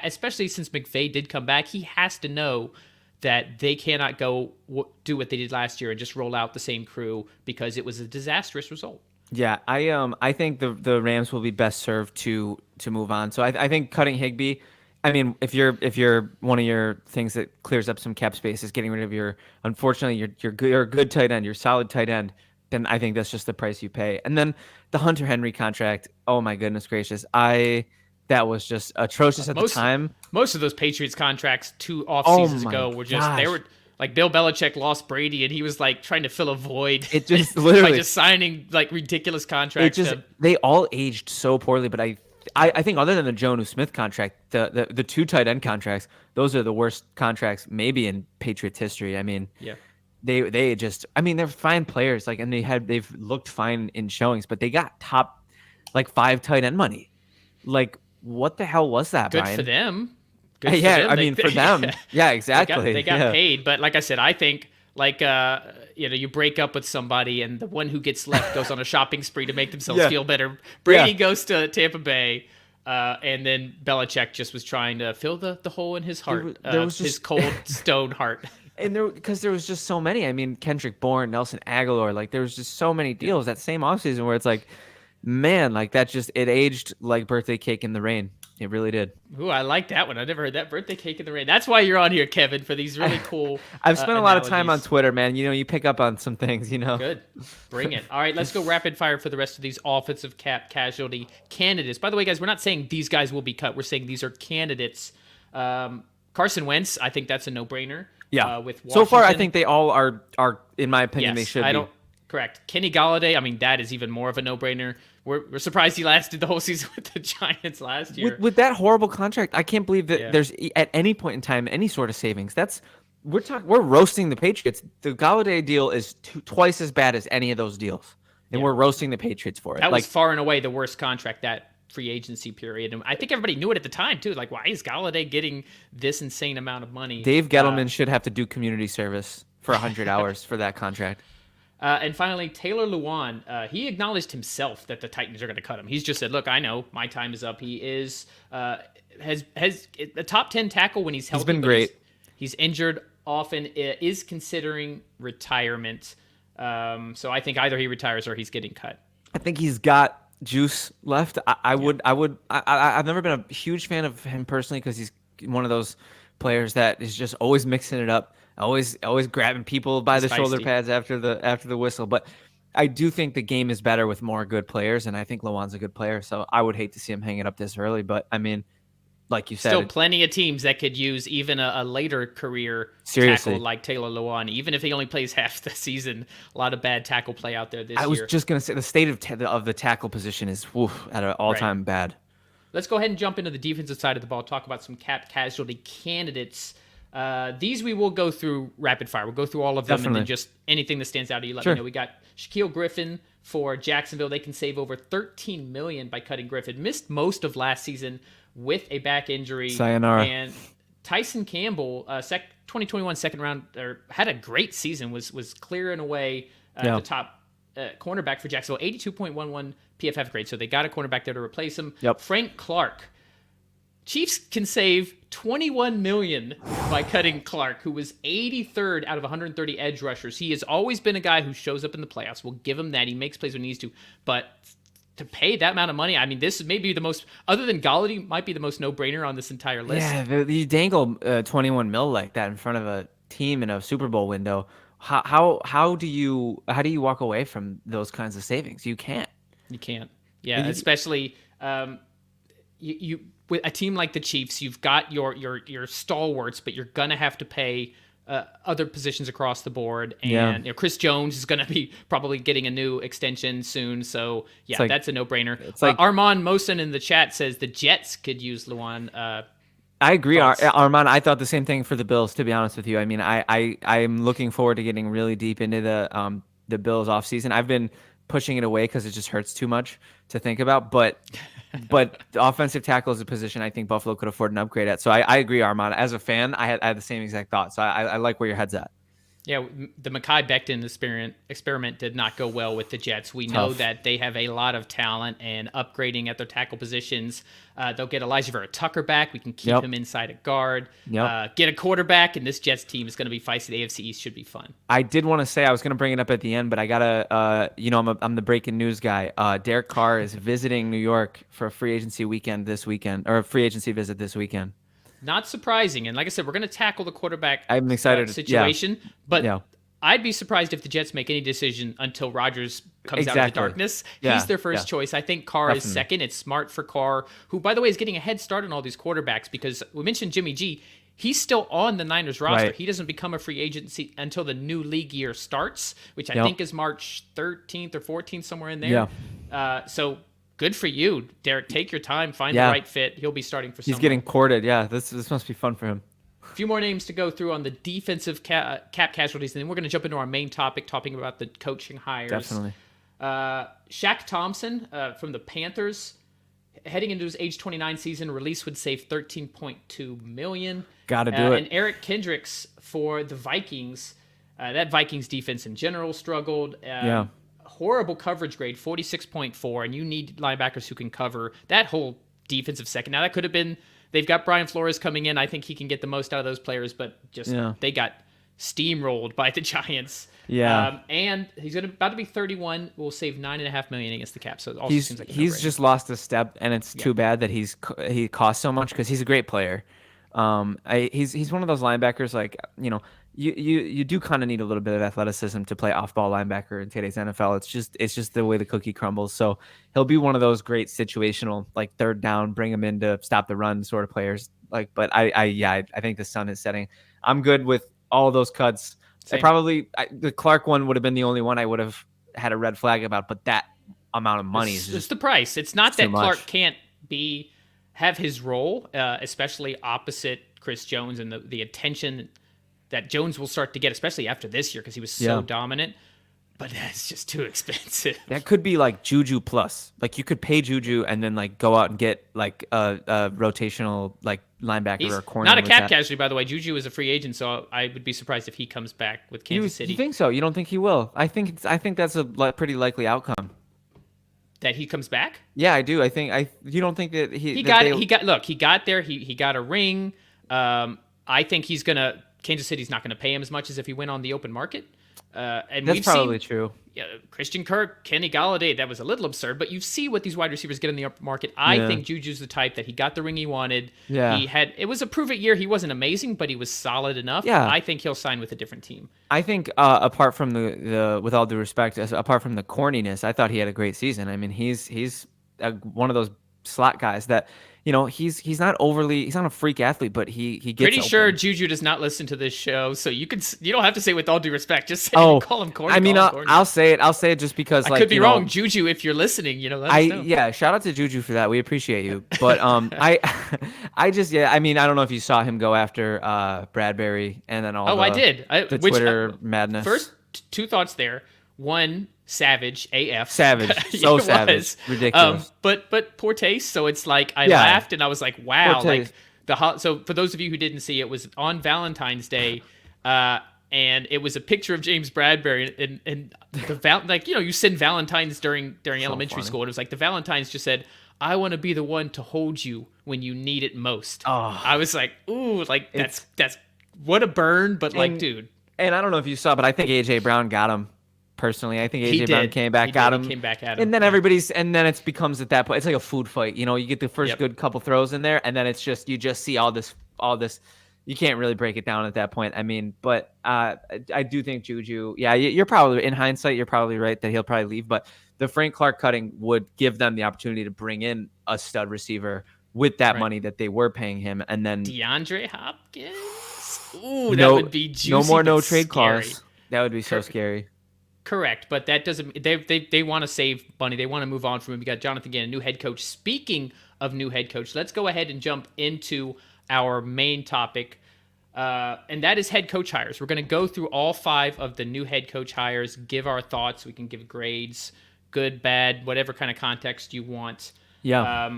especially since McVay did come back, he has to know that they cannot go do what they did last year and just roll out the same crew because it was a disastrous result. Yeah, I think the Rams will be best served to move on. So I think cutting Higbee, I mean, if you're one of your things that clears up some cap space is getting rid of unfortunately you're a good tight end, you're a solid tight end, then I think that's just the price you pay. And then the Hunter Henry contract, oh my goodness gracious, that was just atrocious at the time. Most of those Patriots contracts 2 off seasons ago were just they were like Bill Belichick lost Brady and he was like trying to fill a void. It just literally by just signing like ridiculous contracts. They all aged so poorly, but I think other than the Jonnu Smith contract, the 2 tight end contracts, those are the worst contracts maybe in Patriots history. I mean, they just, I mean, they're fine players, like, and they've looked fine in showings, but they got top like 5 tight end money. Like, what the hell was that, Good Brian? For them. Good for them. I mean, for them. Yeah, exactly. They got paid, but like I said, I think like you break up with somebody and the one who gets left goes on a shopping spree to make themselves feel better. Brady goes to Tampa Bay, and then Belichick just was trying to fill the hole in his heart, his cold stone heart. And because there was just so many. I mean, Kendrick Bourne, Nelson Aguilar, like there was just so many deals that same offseason where it's like, man, like that it aged like birthday cake in the rain. It really did. Ooh, I like that one. I never heard that. Birthday cake in the rain. That's why you're on here, Kevin, for these really cool I've spent a lot of time on analogies. Twitter, man. You pick up on some things, Good. Bring it. All right, let's go rapid fire for the rest of these offensive cap casualty candidates. By the way, guys, we're not saying these guys will be cut. We're saying these are candidates. Carson Wentz, I think that's a no-brainer. Yeah. With Washington. So far, I think they all are in my opinion, they should be. Correct. Kenny Galladay, I mean, that is even more of a no-brainer. We're surprised he lasted the whole season with the Giants last year. With that horrible contract, I can't believe that there's at any point in time any sort of savings. We're roasting the Patriots. The Galladay deal is twice as bad as any of those deals, and we're roasting the Patriots for it. That was far and away the worst contract that free agency period, and I think everybody knew it at the time too. Like, why is Galladay getting this insane amount of money? Dave Gettleman should have to do community service for 100 hours for that contract. And finally, Taylor Lewan, he acknowledged himself that the Titans are going to cut him. He's just said, "Look, I know my time is up." He is has a top 10 tackle when he's healthy. He's been great. He's injured often. Is considering retirement. So I think either he retires or he's getting cut. I think he's got juice left. I've never been a huge fan of him personally because he's one of those players that is just always mixing it up. Always grabbing people by the shoulder pads after the whistle. But I do think the game is better with more good players, and I think Lewan's a good player. So I would hate to see him hang it up this early. But I mean, like you said, still plenty of teams that could use even a later career seriously tackle like Taylor Lewan, even if he only plays half the season. A lot of bad tackle play out there this year. I was just gonna say the state of the tackle position is at an all-time bad. Let's go ahead and jump into the defensive side of the ball. Talk about some cap casualty candidates. These we will go through rapid fire. We'll go through all of them. Definitely. And then just anything that stands out to you, let me know. We got Shaquille Griffin for Jacksonville. They can save over $13 million by cutting Griffin. Missed most of last season with a back injury. Sayonara. And Tyson Campbell, 2021 second round, had a great season. Was clearing away the top cornerback for Jacksonville. 82.11 PFF grade. So they got a cornerback there to replace him. Yep. Frank Clark. Chiefs can save $21 million by cutting Clark, who was 83rd out of 130 edge rushers. He has always been a guy who shows up in the playoffs. We'll give him that. He makes plays when he needs to. But to pay that amount of money, I mean, this is maybe the most, other than Galladay, might be the most no-brainer on this entire list. Yeah, you dangle 21 mil like that in front of a team in a Super Bowl window. How do you walk away from those kinds of savings? You can't. You can't. Yeah, especially you with a team like the Chiefs, you've got your stalwarts, but you're gonna have to pay other positions across the board. And Chris Jones is gonna be probably getting a new extension soon. So that's a no-brainer. It's like Armand Mosen in the chat says the Jets could use Lewan. I agree, Armand. I thought the same thing for the Bills. To be honest with you, I mean, I'm looking forward to getting really deep into the Bills offseason. I've been pushing it away because it just hurts too much to think about, but the offensive tackle is a position I think Buffalo could afford an upgrade at. So I agree, Armand. As a fan, I had the same exact thought. So I like where your head's at. Yeah, the Mekhi Becton experiment did not go well with the Jets. We know that they have a lot of talent, and upgrading at their tackle positions. They'll get Elijah Vera Tucker back. We can keep him inside a guard. Get a quarterback, and this Jets team is going to be feisty. The AFC East should be fun. I did want to say, I was going to bring it up at the end, but I got to, I'm the breaking news guy. Derek Carr is visiting New York for a free agency weekend this weekend, or a free agency visit this weekend. Not surprising. And like I said, we're going to tackle the quarterback I'm excited situation. But I'd be surprised if the Jets make any decision until Rodgers comes out of the darkness. He's their first choice. I think Carr is second. It's smart for Carr, who, by the way, is getting a head start on all these quarterbacks because we mentioned Jimmy G. He's still on the Niners roster. Right. He doesn't become a free agent until the new league year starts, which I think is March 13th or 14th, somewhere in there. So good for you, Derek. Take your time, find the right fit. He'll be starting for someone. He's getting courted. Yeah, this must be fun for him. A few more names to go through on the defensive cap casualties, and then we're going to jump into our main topic, talking about the coaching hires. Definitely. Shaq Thompson from the Panthers, heading into his age 29 season, release would save $13.2 million. Got to do it. And Eric Kendricks for the Vikings. That Vikings defense in general struggled. Horrible coverage grade, 46.4, and you need linebackers who can cover that whole defensive second. Now, that could have been, they've got Brian Flores coming in. I think he can get the most out of those players, but just they got steamrolled by the Giants. Yeah. And he's about to be 31. We'll save $9.5 million against the cap. So it also He's seems like he's just lost a step, and it's too bad that he costs so much because he's a great player. He's one of those linebackers like you do kind of need a little bit of athleticism to play off-ball linebacker in today's NFL. It's just the way the cookie crumbles. So he'll be one of those great situational like third down, bring him in to stop the run sort of players. Like, but I think the sun is setting. I'm good with all those cuts. The Clark one would have been the only one I would have had a red flag about, but that amount of money is just the price. It's not that Clark much. can't have his role, especially opposite Chris Jones, and the attention that Jones will start to get, especially after this year because he was so dominant. But that's just too expensive. That could be like Juju plus. Like you could pay Juju and then like go out and get like a rotational like linebacker or corner. Not a cap casualty, by the way. Juju is a free agent, so I would be surprised if he comes back with Kansas City. You think so? You don't think he will? I think that's a pretty likely outcome. That he comes back? Yeah, I do. You don't think that he got there. He got a ring. I think Kansas City's not gonna pay him as much as if he went on the open market. And that's probably true. Christian Kirk, Kenny Galladay, that was a little absurd, but you see what these wide receivers get in the upper market. I think Juju's the type that he got the ring he wanted. Yeah. It was a prove-it year. He wasn't amazing, but he was solid enough. Yeah. I think he'll sign with a different team. I think apart from the with all due respect, apart from the corniness, I thought he had a great season. I mean, he's one of those slot guys that he's not a freak athlete, but he gets pretty open. Sure Juju does not listen to this show, so you don't have to say with all due respect, just say call him corny. I mean, I'll say it just because I could be wrong. Juju, if you're listening, let us know. Yeah, shout out to Juju for that. We appreciate you. But I mean, I don't know if you saw him go after Bradbury and then all I did. The Twitter madness. First, two thoughts there. One, savage AF. Savage. So savage. Ridiculous. But poor taste. So it's like I laughed and I was like, wow. Like so for those of you who didn't see, it was on Valentine's Day, and it was a picture of James Bradbury and you send Valentines during elementary school. And it was like the Valentines just said, I want to be the one to hold you when you need it most. Oh. I was like, ooh, like that's what a burn, but dude. And I don't know if you saw, but I think AJ Brown got him. Personally, I think AJ Brown came back at him. And then it becomes at that point, it's like a food fight. You get the first good couple throws in there, and then it's just you just see all this. You can't really break it down at that point. I mean, but I do think Juju. Yeah, you're probably in hindsight, you're probably right that he'll probably leave. But the Frank Clark cutting would give them the opportunity to bring in a stud receiver with that money that they were paying him, and then DeAndre Hopkins. Ooh, that would be juicy. No more no trade clause. That would be so scary. Correct, but that doesn't. They want to save money. They want to move on from him. We got Jonathan Gannon, new head coach. Speaking of new head coach, let's go ahead and jump into our main topic, and that is head coach hires. We're going to go through all 5 of the new head coach hires, give our thoughts. We can give grades, good, bad, whatever kind of context you want. Yeah.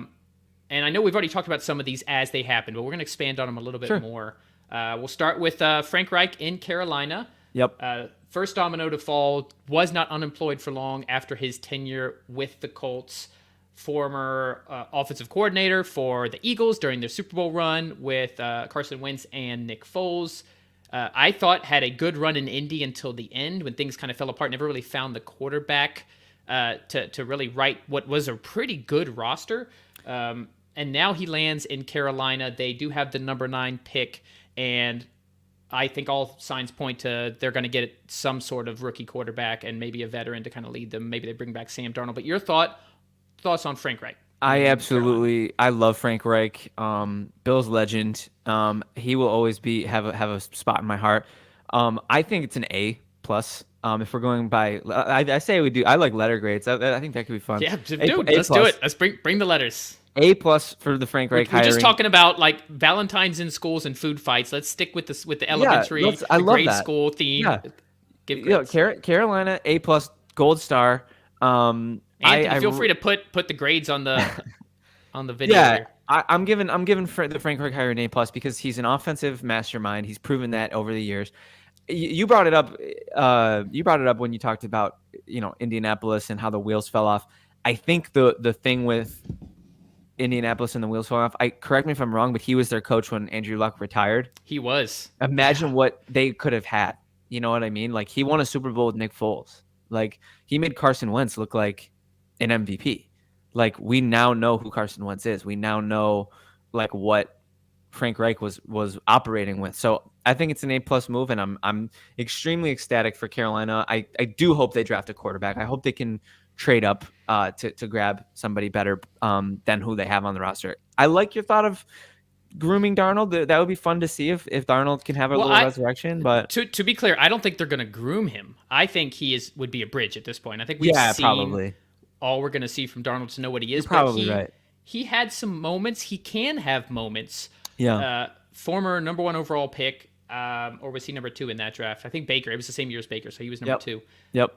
And I know we've already talked about some of these as they happen, but we're going to expand on them a little bit more. We'll start with Frank Reich in Carolina. Yep. First domino to fall, was not unemployed for long after his tenure with the Colts. Former offensive coordinator for the Eagles during their Super Bowl run with Carson Wentz and Nick Foles. I thought had a good run in Indy until the end when things kind of fell apart. Never really found the quarterback to really write what was a pretty good roster. And now he lands in Carolina. They do have the number 9 pick, and I think all signs point to they're going to get some sort of rookie quarterback and maybe a veteran to kind of lead them. Maybe they bring back Sam Darnold. But your thoughts on Frank Reich? I love Frank Reich. Bill's legend. He will always have a spot in my heart. I think it's an A plus. If we're going by, I say we do. I like letter grades. I think that could be fun. Yeah, dude, let's do it. Let's bring the letters. A plus for the Frank Reich hiring. We're just talking about like Valentine's in schools and food fights. Let's stick with the elementary, grade school theme. Yeah. Carolina A plus, gold star. Anthony, feel free to put the grades on the video. Yeah, here. I'm giving the Frank Reich hiring an A plus because he's an offensive mastermind. He's proven that over the years. You brought it up. You brought it up when you talked about Indianapolis and how the wheels fell off. I think the thing with Indianapolis and the wheels falling off. Correct me if I'm wrong, but he was their coach when Andrew Luck retired. He was. Imagine what they could have had. You know what I mean? Like, he won a Super Bowl with Nick Foles. Like, he made Carson Wentz look like an MVP. Like, we now know who Carson Wentz is. We now know like what Frank Reich was operating with. So I think it's an A+ move, and I'm extremely ecstatic for Carolina. I do hope they draft a quarterback. I hope they can trade up to grab somebody better than who they have on the roster. I like your thought of grooming Darnold. That would be fun to see if Darnold can have a little resurrection. But to be clear, I don't think they're going to groom him. I think he would be a bridge at this point. I think we've seen probably all we're going to see from Darnold to know what he is. You're probably right. He had some moments. He can have moments. Yeah. Former number 1 overall pick, or was he number 2 in that draft? I think Baker. It was the same year as Baker, so he was number 2. Yep.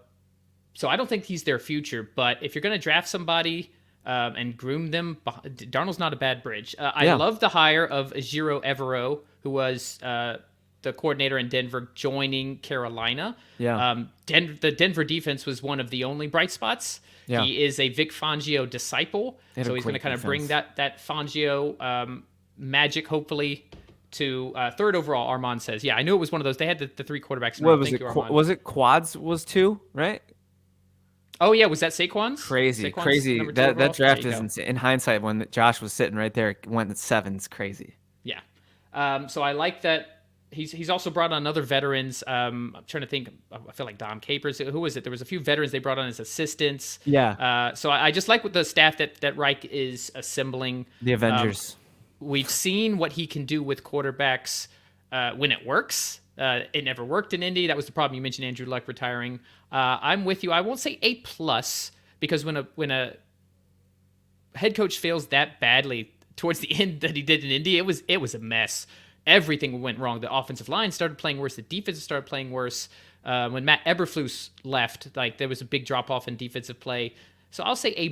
So I don't think he's their future. But if you're going to draft somebody and groom them, Darnold's not a bad bridge. I love the hire of Ejiro Evero, who was the coordinator in Denver, joining Carolina. Yeah. The Denver defense was one of the only bright spots. Yeah. He is a Vic Fangio disciple, so he's going to kind of bring that Fangio magic, hopefully, to third overall. Armand says, "Yeah, I knew it was one of those. They had the 3 quarterbacks." What was it? Was it Quads was 2, right? Oh yeah, was that Saquon's? Crazy. That draft is insane. In hindsight, when Josh was sitting right there, it went at 7. It's crazy. Yeah. So I like that. He's also brought on other veterans. I'm trying to think. I feel like Dom Capers. Who was it? There was a few veterans they brought on as assistants. Yeah. So I just like what the staff that Reich is assembling. The Avengers. We've seen what he can do with quarterbacks when it works. It never worked in Indy. That was the problem. You mentioned Andrew Luck retiring. I'm with you. I won't say A+, because when a head coach fails that badly towards the end that he did in Indy, it was a mess. Everything went wrong. The offensive line started playing worse. The defense started playing worse. When Matt Eberflus left, like, there was a big drop off in defensive play. So I'll say A-.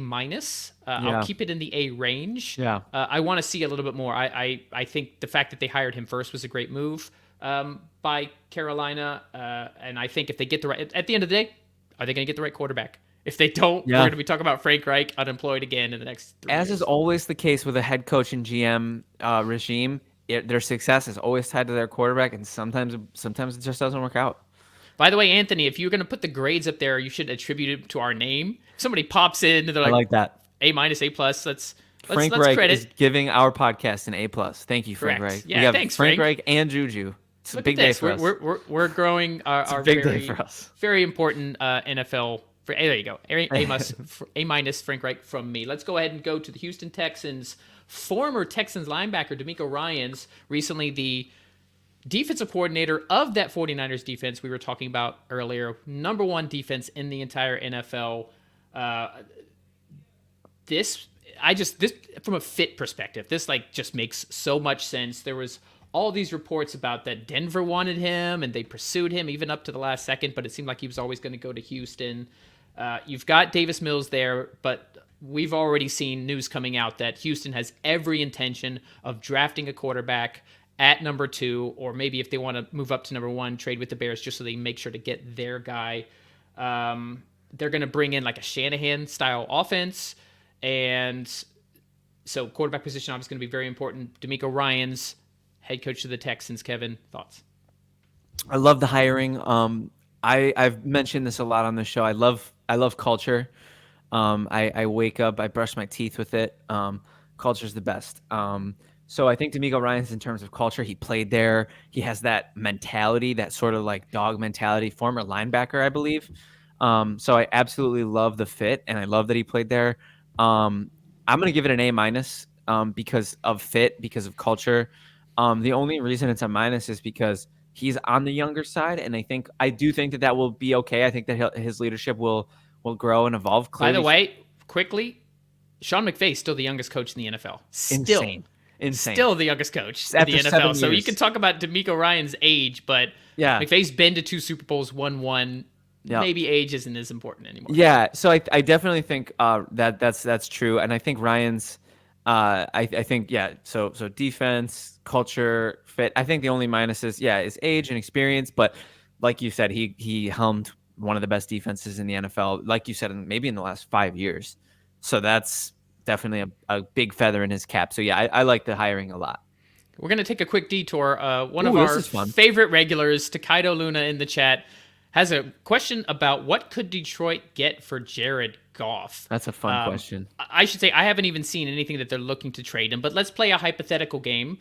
I'll keep it in the A range. Yeah. I want to see a little bit more. I think the fact that they hired him first was a great move by Carolina. And I think if they get at the end of the day, are they going to get the right quarterback? If they don't, we're going to be talking about Frank Reich unemployed again in the next 3 years. As is always the case with a head coach and GM regime, their success is always tied to their quarterback, and sometimes it just doesn't work out. By the way, Anthony, if you're going to put the grades up there, you should attribute it to our name. If somebody pops in and they're like, I like that. A-, A+. Frank Reich is giving our podcast an A+. Thank you, Frank Reich. Yeah, thanks, Frank Reich and Juju. It's a big day for us. We're growing our big day for us. Very important NFL. There you go. A- Frank Reich from me. Let's go ahead and go to the Houston Texans. Former Texans linebacker DeMeco Ryans, recently the defensive coordinator of that 49ers defense we were talking about earlier. Number 1 defense in the entire NFL. This from a fit perspective, this just makes so much sense. There was all these reports about that Denver wanted him and they pursued him even up to the last second, but it seemed like he was always going to go to Houston. You've got Davis Mills there, but we've already seen news coming out that Houston has every intention of drafting a quarterback at number 2, or maybe if they want to move up to number 1, trade with the Bears just so they make sure to get their guy. They're going to bring in like a Shanahan-style offense, and so quarterback position obviously going to be very important. DeMeco Ryans, head coach of the Texans. Kevin, thoughts? I love the hiring. I've mentioned this a lot on the show. I love culture. I wake up, I brush my teeth with it. Culture's the best. So I think DeMeco Ryans, in terms of culture, he played there. He has that mentality, that sort of like dog mentality, former linebacker, I believe. So I absolutely love the fit, and I love that he played there. I'm going to give it an A- because of fit, because of culture. The only reason it's a - is because he's on the younger side, and I do think that will be okay. I think that his leadership will grow and evolve. Clearly. By the way, quickly, Sean McVay is still the youngest coach in the NFL. Insane. Still the youngest coach in the NFL. So you can talk about DeMeco Ryans' age, but McVay's been to 2 Super Bowls, won 1. Yeah. Maybe age isn't as important anymore. Yeah, so I definitely think that's true, and I think Ryans. I think So defense, culture, fit. I think the only minus is age and experience. But like you said, he helmed one of the best defenses in the NFL. Like you said, maybe in the last 5 years. So that's definitely a big feather in his cap. So yeah, I like the hiring a lot. We're going to take a quick detour. One of our favorite regulars, Takedo Luna in the chat, has a question about what could Detroit get for Jared Goff? That's a fun question. I should say I haven't even seen anything that they're looking to trade him, but let's play a hypothetical game.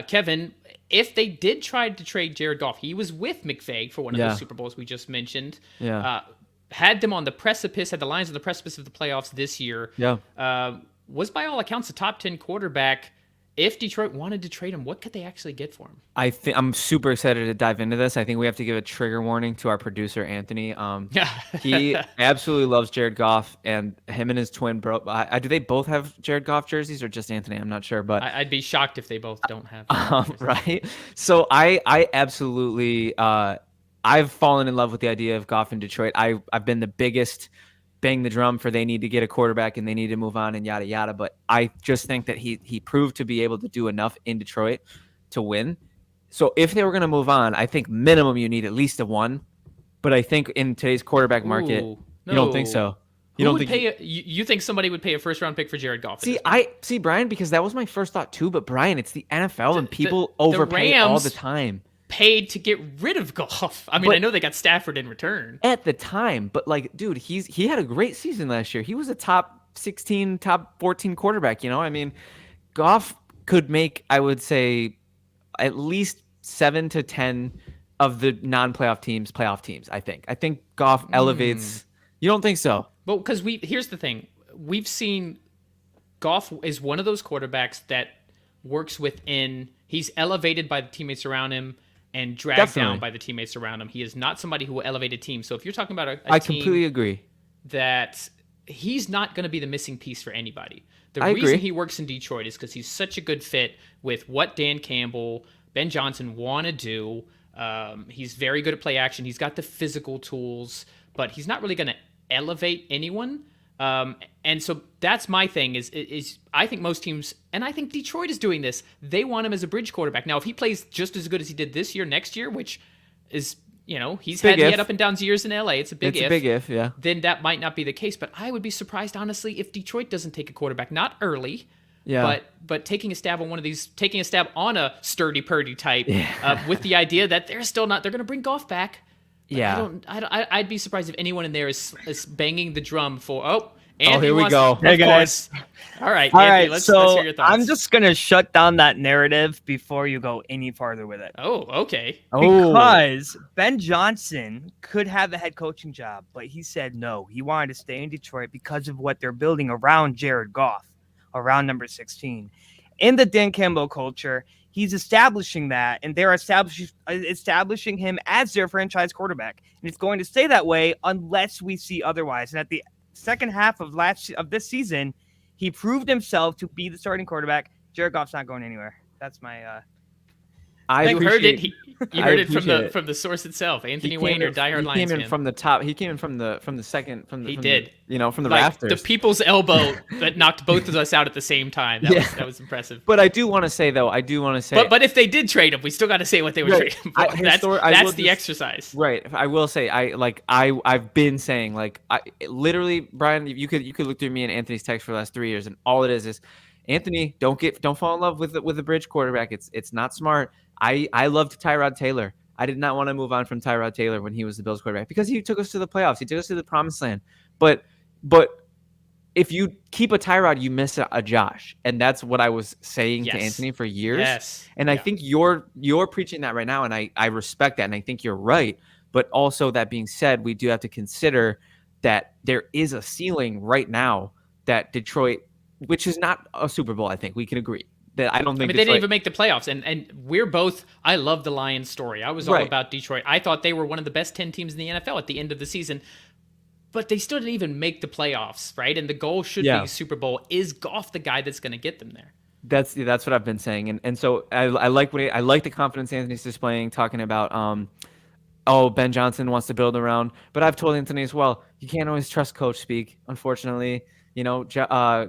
Kevin, if they did try to trade Jared Goff, he was with McVay for one of the Super Bowls we just mentioned. Yeah. Had them on the precipice, had the Lions on the precipice of the playoffs this year. Yeah. Was by all accounts a top 10 quarterback. If Detroit wanted to trade him, what could they actually get for him? I'm super excited to dive into this. I think we have to give a trigger warning to our producer, Anthony. He absolutely loves Jared Goff, and him and his twin bro. Do they both have Jared Goff jerseys or just Anthony? I'm not sure, but I'd be shocked if they both don't have. Right. So I absolutely I've fallen in love with the idea of Goff in Detroit. I've been the biggest bang the drum for they need to get a quarterback and they need to move on and yada yada. But I just think that he proved to be able to do enough in Detroit to win. So if they were going to move on, I think minimum you need at least a 1. But I think in today's quarterback market, you don't think so. You think somebody would pay a first round pick for Jared Goff? See Brian, because that was my first thought too. But Brian, it's the NFL and people overpay all the time. Paid to get rid of Goff. I mean, I know they got Stafford in return at the time, but like, dude, he had a great season last year. He was a top 16, top 14 quarterback. I mean, Goff could make, I would say, at least 7 to 10 of the non-playoff teams playoff teams. I think Goff elevates. You don't think so? Well, because here's the thing: we've seen Goff is one of those quarterbacks that works within. He's elevated by the teammates around him and dragged down by the teammates around him. He is not somebody who will elevate a team. So if you're talking about a I team completely agree that he's not going to be the missing piece for anybody. The reason he works in Detroit is because he's such a good fit with what Dan Campbell, Ben Johnson want to do. He's very good at play action. He's got the physical tools, but he's not really going to elevate anyone. And so that's my thing is I think most teams, and I think Detroit is doing this, they want him as a bridge quarterback. Now, if he plays just as good as he did this year, next year, which is, he had up and down years in LA. It's a big if, yeah. Then that might not be the case. But I would be surprised, honestly, if Detroit doesn't take a quarterback, not early, but taking a stab on one of these, taking a stab on a Sturdy Purdy type with the idea that they're going to bring Goff back. But I'd be surprised if anyone in there is banging the drum for, here we go. Hey, guys. All right, Anthony, let's hear your thoughts. I'm just going to shut down that narrative before you go any farther with it. Oh, okay. Because Ben Johnson could have the head coaching job, but he said no. He wanted to stay in Detroit because of what they're building around Jared Goff, around number 16. In the Dan Campbell culture, he's establishing that, and they're establishing him as their franchise quarterback. And it's going to stay that way unless we see otherwise. And at the second half of this season, he proved himself to be the starting quarterback. Jared Goff's not going anywhere. That's my You heard it. You heard it from the source itself. Anthony Wayne or diehard Lions fan. He came in from the top. He came in from the second. From the rafters. The people's elbow that knocked both of us out at the same time. That was impressive. But I do want to say though. But if they did trade him, we still got to say what they were trading him for. That's the exercise. Right. I will say I've been saying literally, Brian. You could look through me and Anthony's text for the last 3 years, and all it is Anthony, don't fall in love with the bridge quarterback. It's not smart. I loved Tyrod Taylor. I did not want to move on from Tyrod Taylor when he was the Bills quarterback because he took us to the playoffs. He took us to the promised land. But if you keep a Tyrod, you miss a Josh. And that's what I was saying to Anthony for years. Yes. And I think you're preaching that right now, and I respect that, and I think you're right. But also, that being said, we do have to consider that there is a ceiling right now that Detroit, which is not a Super Bowl, I think we can agree. That I don't think they didn't even make the playoffs, and we're both. I love the Lions story. I was all about Detroit. I thought they were one of the best 10 teams in the NFL at the end of the season, but they still didn't even make the playoffs, right? And the goal should be Super Bowl. Is Goff the guy that's going to get them there? That's what I've been saying, and so I like the confidence Anthony's displaying, talking about Ben Johnson wants to build around, but I've told Anthony as well. You can't always trust coach speak, unfortunately.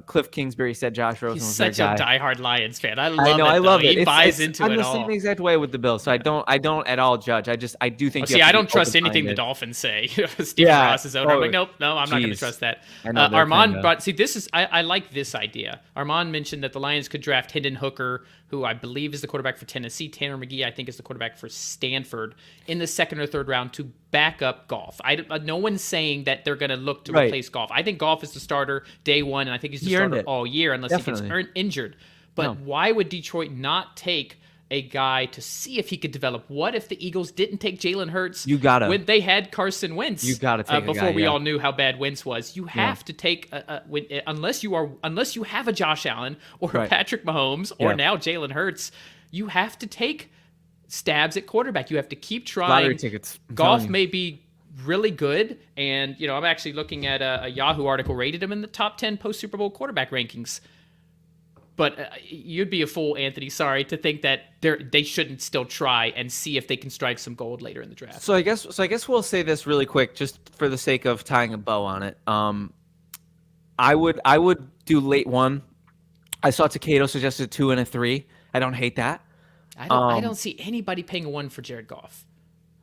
Cliff Kingsbury said Josh Rosen He's was such their a guy. diehard Lions fan. I I love it. He buys into I'm it the all. same exact way with the Bills, so I don't at all judge. I do think. I don't trust anything the Dolphins say. Stephen Ross is owner. I'm like, nope, I'm not going to trust that. Armand brought. See, this is I like this idea. Armand mentioned that the Lions could draft Hendon Hooker, who I believe is the quarterback for Tennessee. Tanner McGee, I think, is the quarterback for Stanford in the second or third round to back up Goff. No one's saying that they're going to look to replace Goff. I think Goff is the starter day one, and I think he's the starter all year unless he gets injured. But why would Detroit not take a guy to see if he could develop? What if the Eagles didn't take Jalen Hurts? When they had Carson Wentz, you gotta take before we all knew how bad Wentz was. You have to take unless you have a Josh Allen or a Patrick Mahomes or now Jalen Hurts, you have to take stabs at quarterback. You have to keep trying. Lottery tickets. Golf may be really good, and I'm actually looking at a Yahoo article rated him in the top 10 post Super Bowl quarterback rankings. But you'd be a fool, Anthony, sorry, to think that they shouldn't still try and see if they can strike some gold later in the draft. So I guess we'll say this really quick, just for the sake of tying a bow on it. I would do late one. I saw Takeo suggested 2 and a 3. I don't hate that. I don't see anybody paying a 1 for Jared Goff.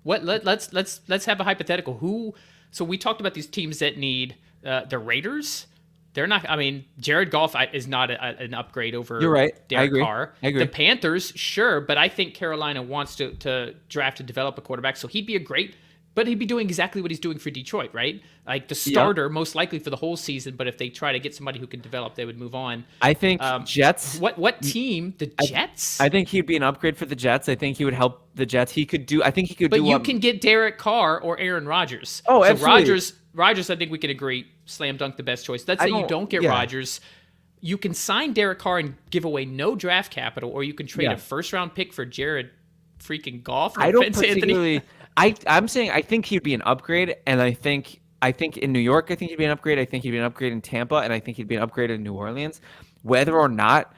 Let's have a hypothetical. So we talked about these teams that need the Raiders. They're not. I mean, Jared Goff is not an upgrade over. You're right. Derek Carr. I agree. The Panthers, sure, but I think Carolina wants to draft and develop a quarterback, so he'd be a great. But he'd be doing exactly what he's doing for Detroit, right? Like the starter, most likely for the whole season. But if they try to get somebody who can develop, they would move on. I think Jets. What team? The Jets. I think he'd be an upgrade for the Jets. I think he would help the Jets. He could do. I think he could do. But you can get Derek Carr or Aaron Rodgers. Oh, absolutely. Rodgers, I think we can agree, slam dunk the best choice. Let's say you don't get Rodgers. You can sign Derek Carr and give away no draft capital, or you can trade a first-round pick for Jared freaking Goff. I don't particularly. I'm saying I think he'd be an upgrade, and I think in New York, I think he'd be an upgrade. I think he'd be an upgrade in Tampa, and I think he'd be an upgrade in New Orleans. Whether or not,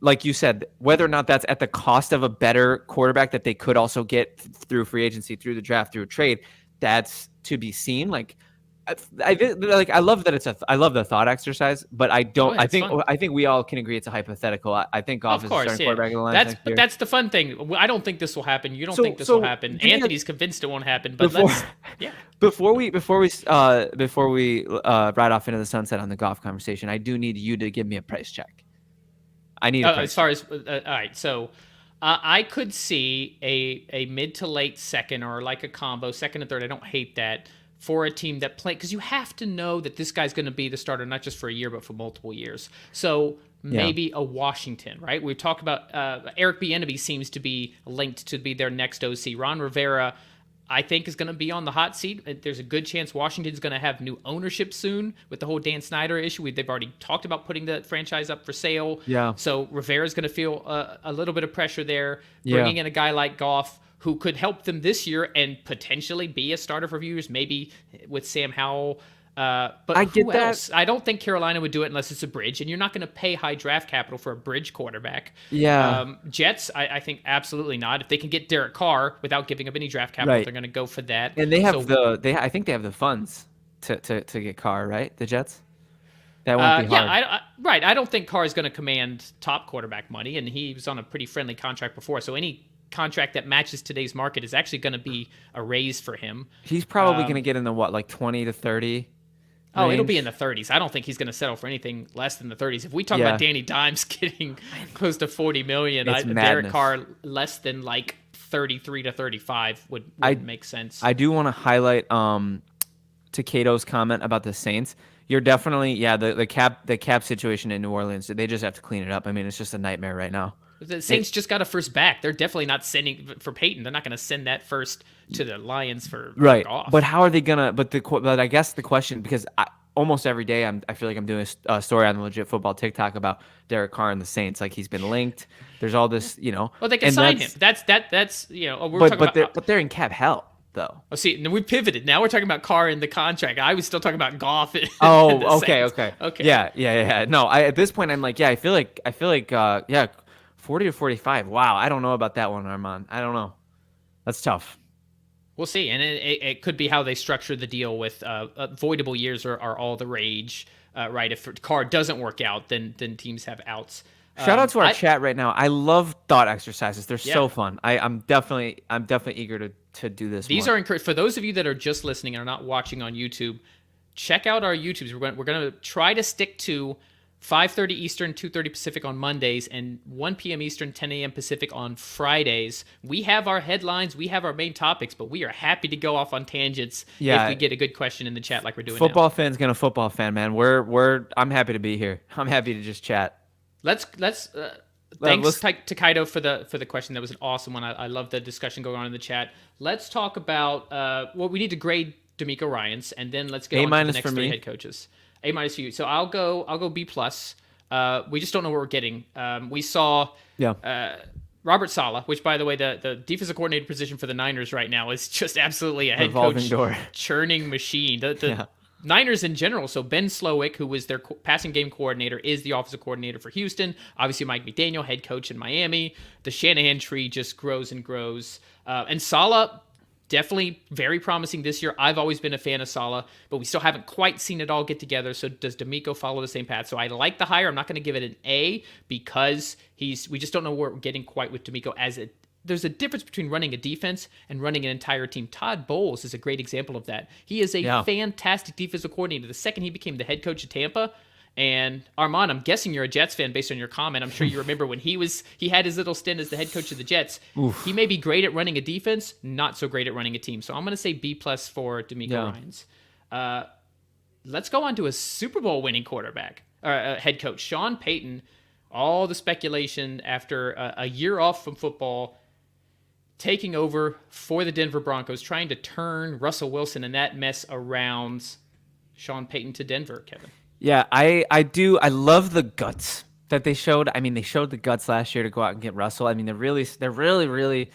like you said, whether or not that's at the cost of a better quarterback that they could also get through free agency, through the draft, through a trade, that's to be seen. Like, I love that I love the thought exercise, but I don't. I think we all can agree it's a hypothetical. I think Goff is the starting quarterback of the Lions. That's the fun thing. I don't think this will happen. You don't think this will happen. Anthony's convinced it won't happen. But before we ride off into the sunset on the Goff conversation, I do need you to give me a price check. I need a price as far as all right. So I could see a mid to late second or like a combo second and third. I don't hate that. For a team that play, because you have to know that this guy's going to be the starter not just for a year but for multiple years. So maybe a Washington, right? We've talked about Eric Bieniemy seems to be linked to be their next OC. Ron Rivera, I think, is going to be on the hot seat. There's a good chance Washington's going to have new ownership soon with the whole Dan Snyder issue. They've already talked about putting the franchise up for sale. Yeah. So Rivera's going to feel a little bit of pressure there. Bringing in a guy like Goff, who could help them this year and potentially be a starter for a few years, maybe with Sam Howell. But I get who else? I don't think Carolina would do it unless it's a bridge, and you're not going to pay high draft capital for a bridge quarterback. Yeah. Jets, I think absolutely not. If they can get Derek Carr without giving up any draft capital, they're going to go for that. And they have I think they have the funds to get Carr, right? The Jets. That won't be hard. Right. I don't think Carr is going to command top quarterback money, and he was on a pretty friendly contract before, so any contract that matches today's market is actually going to be a raise for him. He's probably going to get in the 20 to 30 range? It'll be in the 30s. I don't think he's going to settle for anything less than the 30s. If we talk about Danny Dimes getting close to $40 million, Derek Carr less than like 33 to 35 would make sense. I do want to highlight Takedo's comment about the Saints. You're definitely the cap situation in New Orleans. They just have to clean it up. I mean, it's just a nightmare right now. The Saints just got a first back. They're definitely not sending for Peyton. They're not going to send that first to the Lions for Goff. But how are they gonna? But I guess the question, because almost every day I feel like I'm doing a story on the Legit Football TikTok about Derek Carr and the Saints. Like, he's been linked. There's all this, Well, they can sign him. That's but they're in cap hell though. Oh, see, we pivoted. Now we're talking about Carr in the contract. I was still talking about Goff. Okay. Yeah. No, at this point I'm like, I feel like 40 to 45. Wow, I don't know about that one, Armand. I don't know. That's tough. We'll see, and it could be how they structure the deal with voidable years are all the rage, right? If Carr doesn't work out, then teams have outs. Shout out to our chat right now. I love thought exercises. They're so fun. I'm definitely eager to do this. These are encouraged for those of you that are just listening and are not watching on YouTube. Check out our YouTubes. We're going to try to stick to 5:30 Eastern, 2:30 Pacific on Mondays, and 1 p.m. Eastern, 10 a.m. Pacific on Fridays. We have our headlines, we have our main topics, but we are happy to go off on tangents if we get a good question in the chat like we're doing football now. Fan's gonna football fan, man. I'm happy to be here. I'm happy to just chat. Thanks to Kaido for the question. That was an awesome one. I love the discussion going on in the chat. Let's talk about we need to grade D'Amico Ryans, and then let's get on to the next three head coaches. A- for you. So I'll go B+. We just don't know what we're getting. We saw Robert Saleh, which, by the way, the defensive coordinator position for the Niners right now is just absolutely a head coach churning machine. The Niners in general. So Ben Slowick, who was their passing game coordinator, is the offensive coordinator for Houston. Obviously, Mike McDaniel, head coach in Miami. The Shanahan tree just grows and grows. And Saleh, definitely very promising this year. I've always been a fan of Saleh, but we still haven't quite seen it all get together. So does D'Amico follow the same path? So I like the hire. I'm not going to give it an A because we just don't know where we're getting quite with D'Amico. There's a difference between running a defense and running an entire team. Todd Bowles is a great example of that. He is a fantastic defensive coordinator. The second he became the head coach of Tampa, and Armand, I'm guessing you're a Jets fan based on your comment. I'm sure you remember when he had his little stint as the head coach of the Jets. Oof. He may be great at running a defense, not so great at running a team. So I'm going to say B+ for D'Amico Ryans. Let's go on to a Super Bowl winning quarterback, or head coach, Sean Payton. All the speculation after a year off from football, taking over for the Denver Broncos, trying to turn Russell Wilson and that mess around. Sean Payton to Denver, Kevin. Yeah, I do. I love the guts that they showed. I mean, they showed the guts last year to go out and get Russell. I mean, they're really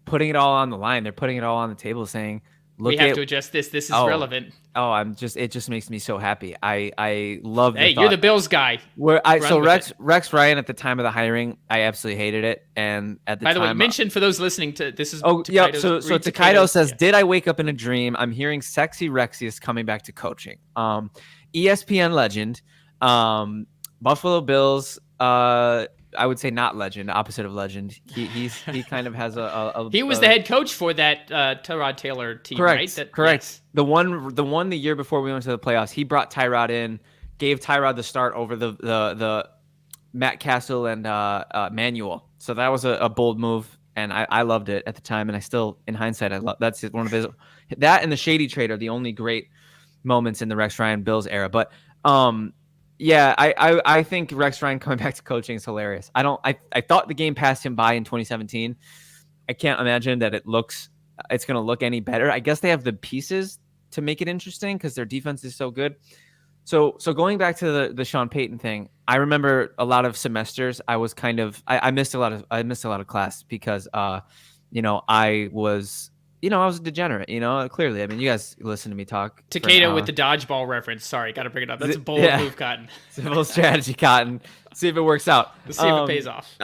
putting it all on the line. They're putting it all on the table, saying, "Look, we have to adjust this. This is relevant." Oh, it just makes me so happy. I love. Hey, you're the Bills guy. Rex Ryan at the time of the hiring, I absolutely hated it. And at the by the time, way, mention for those listening to this is. So Takaido says, "Did I wake up in a dream? I'm hearing Sexy Rexy is coming back to coaching." ESPN legend, Buffalo Bills. I would say not legend, opposite of legend. He kind of has a he was the head coach for that Tyrod Taylor team, correct, right? Correct. Yes. The one the year before we went to the playoffs, he brought Tyrod in, gave Tyrod the start over the Matt Castle and Manuel. So that was a bold move, and I loved it at the time, and I still, in hindsight, that's one of his. That and the Shady trade are the only great moments in the Rex Ryan Bills era. But yeah, I think Rex Ryan coming back to coaching is hilarious. I thought the game passed him by in 2017. I can't imagine that it's going to look any better. I guess they have the pieces to make it interesting because their defense is so good. So going back to the Sean Payton thing, I remember a lot of semesters I was I missed a lot of class because I was a degenerate, clearly. I mean, you guys listen to me talk. Takeda with the dodgeball reference. Sorry, got to bring it up. That's a bold move, Cotton. It's a bold strategy, Cotton. See if it works out. Let's see if it pays off.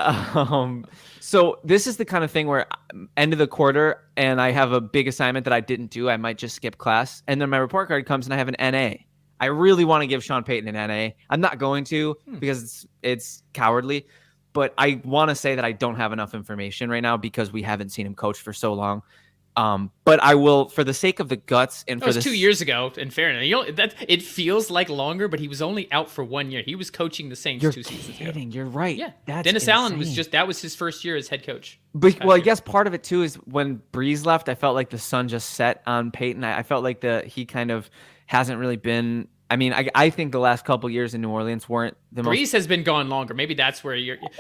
So this is the kind of thing where end of the quarter and I have a big assignment that I didn't do. I might just skip class. And then my report card comes and I have an NA. I really want to give Sean Payton an NA. I'm not going to because it's cowardly. But I want to say that I don't have enough information right now because we haven't seen him coach for so long. But I will, for the sake of the guts and for 2 years ago. In fairness, it feels like longer, but he was only out for 1 year. He was coaching the Saints 2 seasons ago. You're right. Yeah, that's Dennis insane. Allen that was his first year as head coach. But I guess part of it too is when Breeze left, I felt like the sun just set on Peyton. I felt like he kind of hasn't really been. I mean, I think the last couple years in New Orleans weren't the most. Breeze has been gone longer. Maybe that's where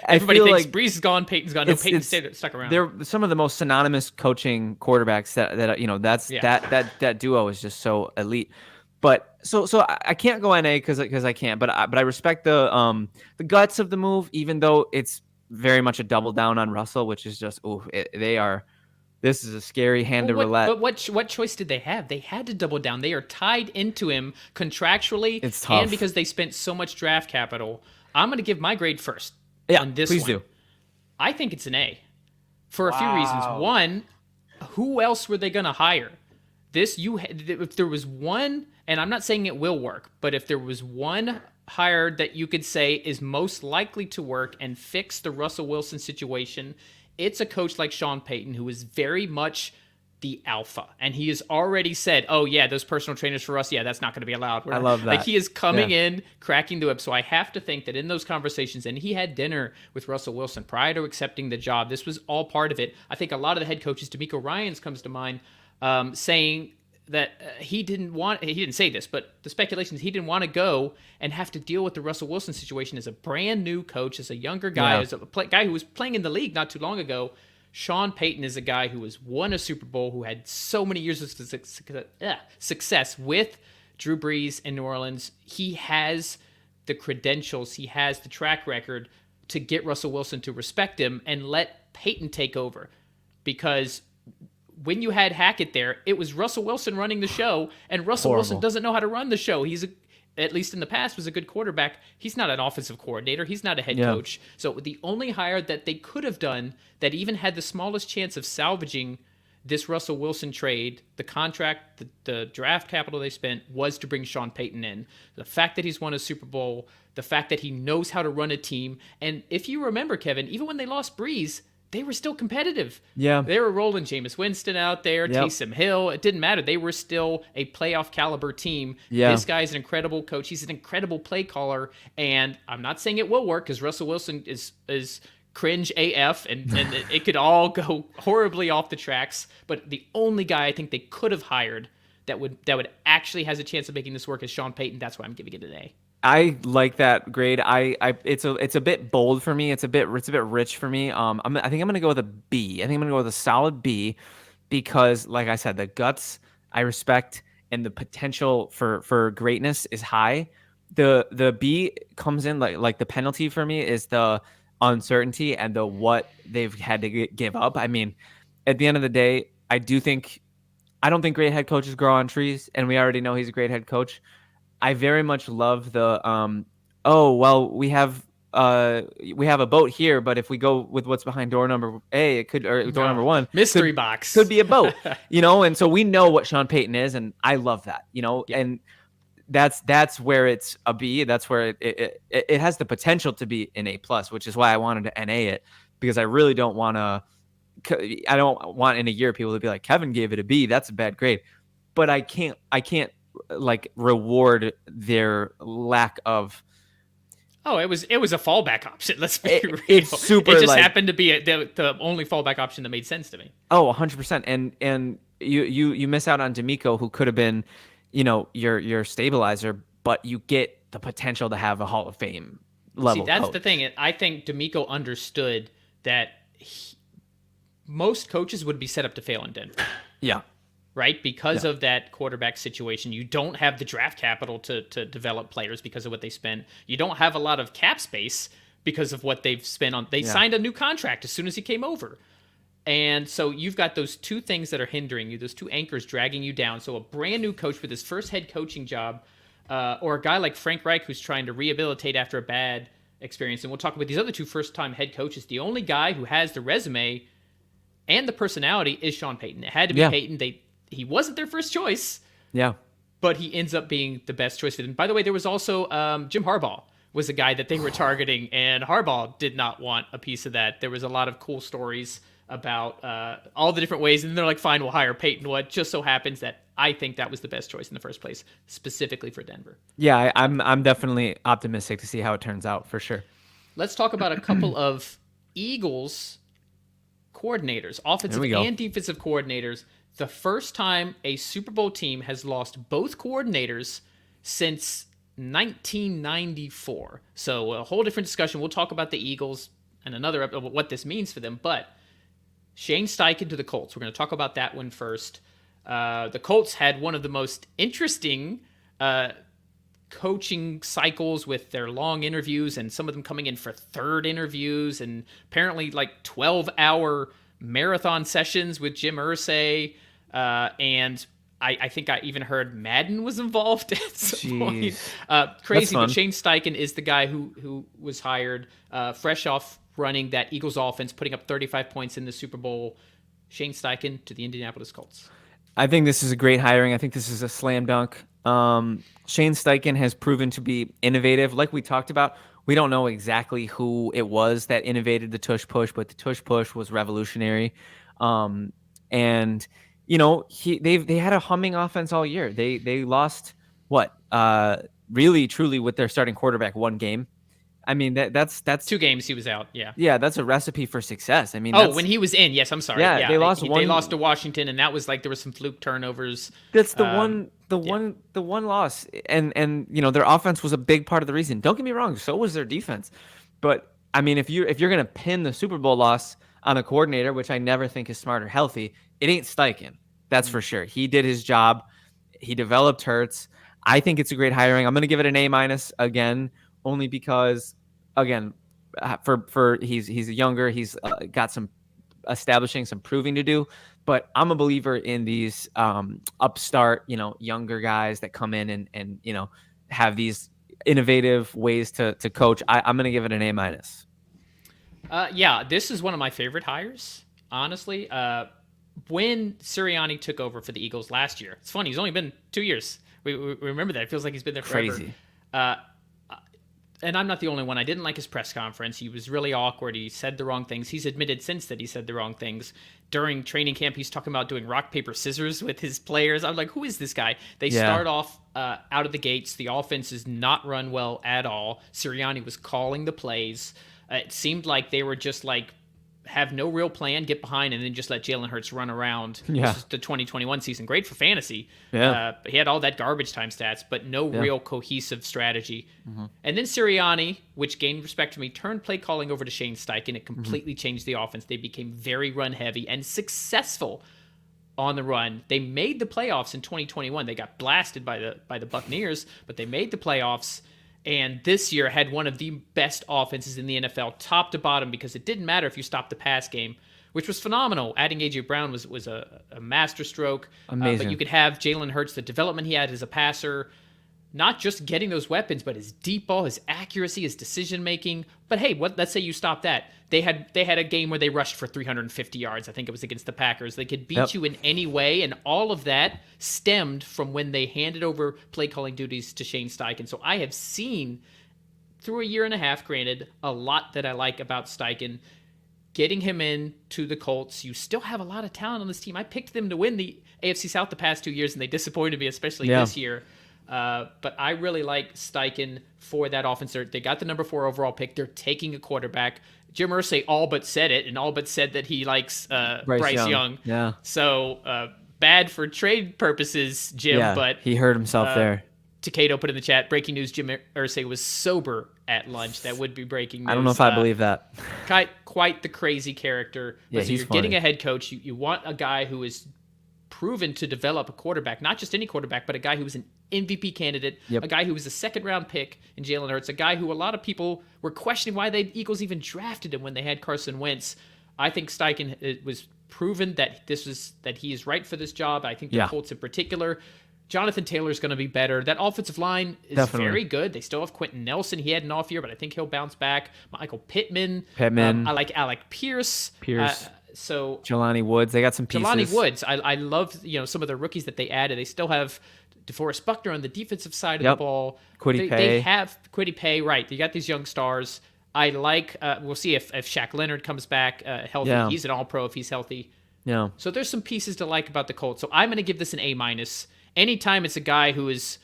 everybody thinks like Breeze is gone, Peyton's gone. No, Peyton stuck around. They're some of the most synonymous coaching quarterbacks that duo is just so elite. But so I can't go NA because I can't. But I respect the guts of the move, even though it's very much a double down on Russell, which is just they are. This is a scary hand of roulette. But what choice did they have? They had to double down. They are tied into him contractually, it's tough. And because they spent so much draft capital. I'm going to give my grade first on this please one. do. I think it's an A for a few reasons. One, who else were they going to hire? If there was one, and I'm not saying it will work, but if there was one hire that you could say is most likely to work and fix the Russell Wilson situation, it's a coach like Sean Payton, who is very much the alpha, and he has already said, "Oh yeah, those personal trainers for us, yeah, that's not going to be allowed." I love that. Like, he is coming in, cracking the whip. So I have to think that in those conversations, and he had dinner with Russell Wilson prior to accepting the job. This was all part of it. I think a lot of the head coaches, D'Amico Ryans comes to mind, saying that he didn't say this, but the speculation is he didn't want to go and have to deal with the Russell Wilson situation as a brand new coach, as a younger guy, as a guy who was playing in the league not too long ago. Sean Payton is a guy who has won a Super Bowl, who had so many years of success with Drew Brees in New Orleans. He has the credentials, he has the track record to get Russell Wilson to respect him and let Payton take over. Because when you had Hackett there, it was Russell Wilson running the show, and Russell Wilson doesn't know how to run the show. At least in the past, was a good quarterback. He's not an offensive coordinator. He's not a head coach. So the only hire that they could have done that even had the smallest chance of salvaging this Russell Wilson trade, the contract, the draft capital they spent, was to bring Sean Payton in. The fact that he's won a Super Bowl, the fact that he knows how to run a team. And if you remember, Kevin, even when they lost Brees, they were still competitive. Yeah. They were rolling Jameis Winston out there, Taysom Hill. It didn't matter. They were still a playoff caliber team. Yeah. This guy's an incredible coach. He's an incredible play caller. And I'm not saying it will work, because Russell Wilson is cringe AF, and it could all go horribly off the tracks. But the only guy I think they could have hired that would actually has a chance of making this work is Sean Payton. That's why I'm giving it an A. I like that grade. It's a bit bold for me. It's a bit rich for me. I think I'm gonna go with a B. I think I'm gonna go with a solid B, because, like I said, the guts I respect and the potential for greatness is high. The B comes in like the penalty for me is the uncertainty and the what they've had to give up. I mean, at the end of the day, I don't think great head coaches grow on trees, and we already know he's a great head coach. I very much love the we have a boat here, but if we go with what's behind door number A, door number 1, mystery box could be a boat, and so we know what Sean Payton is, and I love that, and that's where it's a B. That's where it has the potential to be an A+, which is why I wanted to NA it, because I really don't want in a year people to be like, Kevin gave it a B, that's a bad grade, but I can't like reward their lack of. Oh, it was a fallback option. Let's be real. It's super. It just happened to be the only fallback option that made sense to me. Oh, 100%. And you miss out on D'Amico, who could have been, your stabilizer, but you get the potential to have a Hall of Fame level. See, that's coach. the thing. I think D'Amico understood that most coaches would be set up to fail in Denver. Yeah. Right? Because of that quarterback situation. You don't have the draft capital to develop players because of what they spend. You don't have a lot of cap space because of what they've spent on. They signed a new contract as soon as he came over. And so you've got those two things that are hindering you, those two anchors dragging you down. So a brand new coach with his first head coaching job, or a guy like Frank Reich who's trying to rehabilitate after a bad experience. And we'll talk about these other two first-time head coaches. The only guy who has the resume and the personality is Sean Payton. It had to be Payton. He wasn't their first choice. Yeah. But he ends up being the best choice for them. By the way, there was also Jim Harbaugh was a guy that they were targeting, and Harbaugh did not want a piece of that. There was a lot of cool stories about all the different ways, and they're like, fine, we'll hire Peyton. What just so happens that I think that was the best choice in the first place, specifically for Denver. Yeah, I'm definitely optimistic to see how it turns out, for sure. Let's talk about a couple of Eagles coordinators, offensive and defensive coordinators. The first time a Super Bowl team has lost both coordinators since 1994. So a whole different discussion. We'll talk about the Eagles and another episode of what this means for them. But Shane Steichen to the Colts. We're going to talk about that one first. The Colts had one of the most interesting coaching cycles with their long interviews, and some of them coming in for third interviews, and apparently like 12-hour marathon sessions with Jim Irsay, and I think I even heard Madden was involved at some point. Crazy, but Shane Steichen is the guy who was hired fresh off running that Eagles offense, putting up 35 points in the Super Bowl. Shane Steichen to the Indianapolis Colts? I think this is a great hiring. I think this is a slam dunk. Shane Steichen has proven to be innovative. Like we talked about, we don't know exactly who it was that innovated the Tush push, but the Tush push was revolutionary. And you know, they had a humming offense all year. They lost really truly with their starting quarterback one game. I mean, that's 2 games he was out. Yeah. Yeah, that's a recipe for success. I mean, when he was in, yes, I'm sorry. Yeah, they lost They lost to Washington, and that was like there was some fluke turnovers. That's the one loss, and you know, their offense was a big part of the reason. Don't get me wrong, so was their defense. But I mean, if you're gonna pin the Super Bowl loss on a coordinator, which I never think is smart or healthy, it ain't Steichen. That's for sure. He did his job. He developed Hurts. I think it's a great hiring. I'm gonna give it an A- again, only because, again, for he's younger, he's got some establishing, some proving to do. But I'm a believer in these upstart, you know, younger guys that come in and you know, have these innovative ways to coach. I'm gonna give it an A-. Yeah, this is one of my favorite hires, honestly. When Sirianni took over for the Eagles last year, it's funny, he's only been 2 years. We remember that. It feels like he's been there forever. Crazy. And I'm not the only one. I didn't like his press conference. He was really awkward. He said the wrong things. He's admitted since that he said the wrong things. During training camp, he's talking about doing rock, paper, scissors with his players. I'm like, who is this guy? They start off out of the gates. The offense is not run well at all. Sirianni was calling the plays. It seemed like they were just like, have no real plan, get behind, and then just let Jalen Hurts run around. Yeah. This is the 2021 season. Great for fantasy. Yeah. He had all that garbage time stats, but no real cohesive strategy. And then Sirianni, which gained respect from me, turned play calling over to Shane Steichen. It completely changed the offense. They became very run heavy and successful on the run. They made the playoffs in 2021. They got blasted by the Buccaneers, but they made the playoffs. And this year had one of the best offenses in the NFL, top to bottom, because it didn't matter if you stopped the pass game, which was phenomenal. Adding A.J. Brown was a masterstroke. Amazing. But you could have Jalen Hurts, the development he had as a passer, not just getting those weapons, but his deep ball, his accuracy, his decision-making. But hey, let's say you stop that. They had a game where they rushed for 350 yards. I think it was against the Packers. They could beat you in any way, and all of that stemmed from when they handed over play-calling duties to Shane Steichen. So I have seen, through a year and a half, granted, a lot that I like about Steichen. Getting him in to the Colts, you still have a lot of talent on this team. I picked them to win the AFC South the past 2 years, and they disappointed me, especially this year. But I really like Steichen for that offense. They got the number 4 overall pick. They're taking a quarterback. Jim Irsay all but said it, and all but said that he likes Bryce Young. Yeah. So bad for trade purposes, Jim. But he hurt himself there. Takado put in the chat, breaking news, Jim Irsay was sober at lunch. That would be breaking news. I don't know if I believe that. Quite the crazy character. Yeah, so you're getting a head coach. You want a guy who is proven to develop a quarterback, not just any quarterback, but a guy who was an MVP candidate, a guy who was a second-round pick in Jalen Hurts, a guy who a lot of people were questioning why the Eagles even drafted him when they had Carson Wentz. I think Steichen, it was proven that he is right for this job. I think the Colts in particular. Jonathan Taylor's going to be better. That offensive line is very good. They still have Quentin Nelson. He had an off year, but I think he'll bounce back. Michael Pittman. I like Alec Pierce. So Jelani Woods, they got some pieces. Jelani Woods, I love some of the rookies that they added. They still have DeForest Buckner on the defensive side of the ball. They have Kwity Paye, right? You got these young stars. I like. We'll see if Shaq Leonard comes back healthy. Yeah. He's an All-Pro if he's healthy. Yeah. So there's some pieces to like about the Colts. So I'm going to give this an A-. Anytime it's a guy who is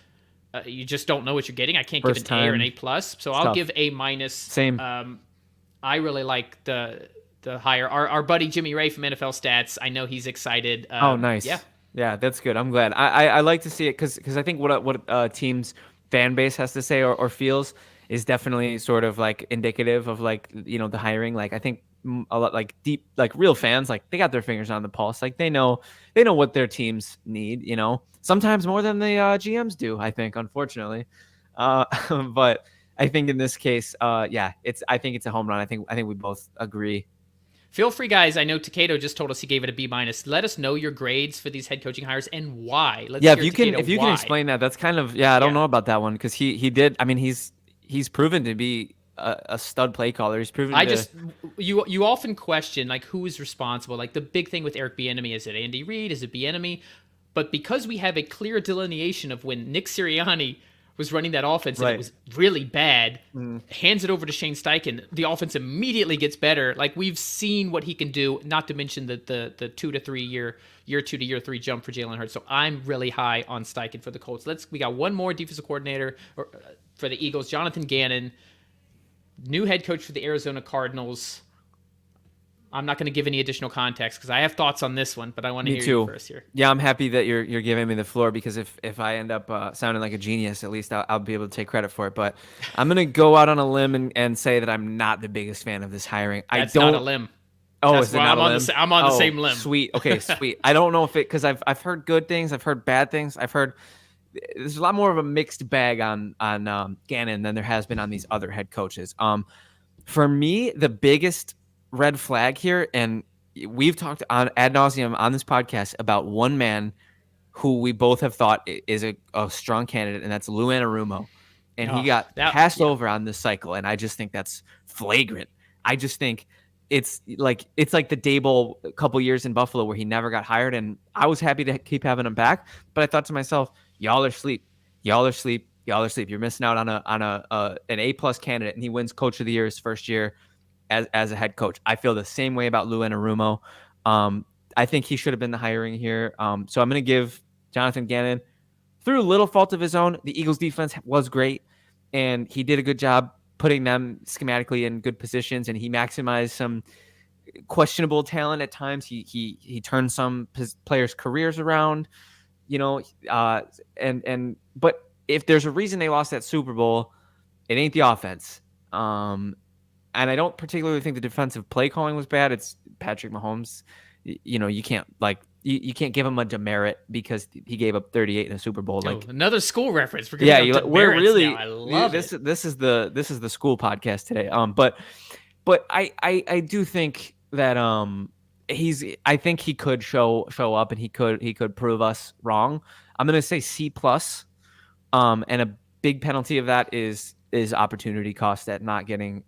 you just don't know what you're getting, I can't give an A or an A+. So I'll give A-. Same. I really like the hire. Our buddy Jimmy Ray from NFL Stats, I know he's excited. Oh, nice. Yeah, that's good. I'm glad. I like to see it because I think what a team's fan base has to say or feels is definitely sort of like indicative of like, the hiring. Like I think a lot like deep, like real fans, like they got their fingers on the pulse. Like they know what their teams need, sometimes more than the GMs do, I think, unfortunately. But I think in this case, I think it's a home run. I think we both agree. Feel free, guys. I know Takado just told us he gave it a B-. Let us know your grades for these head coaching hires and why. If you can explain that, that's kind of I don't know about that one because he did. I mean, he's proven to be a stud play caller. He's proven. You often question like who is responsible. Like the big thing with Eric Bieniemy, is it Andy Reid? Is it Bieniemy? But because we have a clear delineation of when Nick Sirianni was running that offense and it was really bad, hands it over to Shane Steichen, the offense immediately gets better. Like we've seen what he can do, not to mention the 2 to 3 year 2 to year 3 jump for Jalen Hurts. So I'm really high on Steichen for the Colts. We got one more defensive coordinator for the Eagles, Jonathan Gannon, new head coach for the Arizona Cardinals. I'm not going to give any additional context because I have thoughts on this one, but I want to hear you first here. Yeah, I'm happy that you're giving me the floor because if I end up sounding like a genius, at least I'll be able to take credit for it. But I'm going to go out on a limb and say that I'm not the biggest fan of this hiring. That's not a limb. Oh, is it not a limb? I'm on the same limb. Sweet. Okay, sweet. I don't know if because I've heard good things, I've heard bad things, I've heard there's a lot more of a mixed bag on Gannon than there has been on these other head coaches. For me, the biggest red flag here, and we've talked on ad nauseum on this podcast about one man who we both have thought is a strong candidate, and that's Lou Anarumo. And he got passed over on this cycle, and I just think that's flagrant. I just think it's like the Dable a couple years in Buffalo where he never got hired, and I was happy to keep having him back, but I thought to myself, y'all are asleep. You're missing out on an A+ candidate, and he wins Coach of the Year his first year as a head coach. I feel the same way about Lou Anarumo. I think he should have been the hiring here. So I'm going to give Jonathan Gannon, through little fault of his own, the Eagles defense was great, and he did a good job putting them schematically in good positions, and he maximized some questionable talent at times. He turned some players' careers around, but if there's a reason they lost that Super Bowl, it ain't the offense. And I don't particularly think the defensive play calling was bad. It's Patrick Mahomes. You can't you can't give him a demerit because he gave up 38 in a Super Bowl. Another school reference. We're really. Now. I love this. This is the school podcast today. But I do think that I think he could show up and he could prove us wrong. I'm gonna say C+. And a big penalty of that is opportunity cost at not getting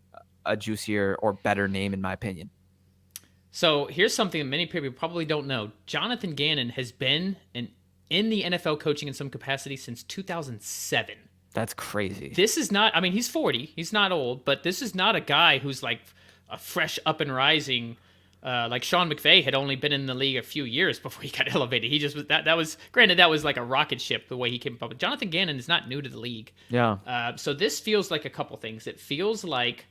a juicier or better name, in my opinion. So here's something that many people probably don't know. Jonathan Gannon has been in the NFL coaching in some capacity since 2007. That's crazy. This is not, I mean, he's 40. He's not old, but this is not a guy who's like a fresh up and rising. Like Sean McVay had only been in the league a few years before he got elevated. He just was that was granted that was like a rocket ship the way he came up. But Jonathan Gannon is not new to the league. Yeah. So this feels like a couple things. It feels like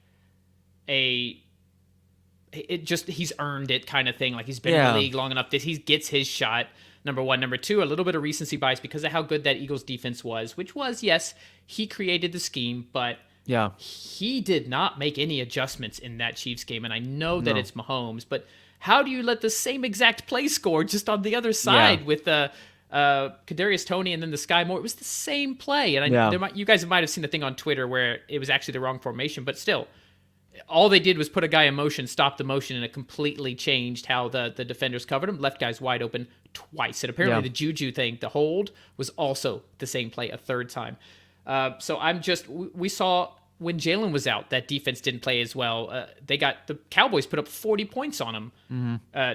he's earned it kind of thing. Like he's been in the league long enough that he gets his shot. Number one. Number two, a little bit of recency bias because of how good that Eagles defense was, which was, yes, he created the scheme, but he did not make any adjustments in that Chiefs game. And I know that it's Mahomes, but how do you let the same exact play score just on the other side with Kadarius Toney and then the Sky Moore? It was the same play. And you guys might have seen the thing on Twitter where it was actually the wrong formation, but still, all they did was put a guy in motion, stop the motion, and it completely changed how the defenders covered him. Left guys wide open twice. And apparently the Juju thing, the hold, was also the same play a third time. So we saw when Jalen was out, that defense didn't play as well. The Cowboys put up 40 points on them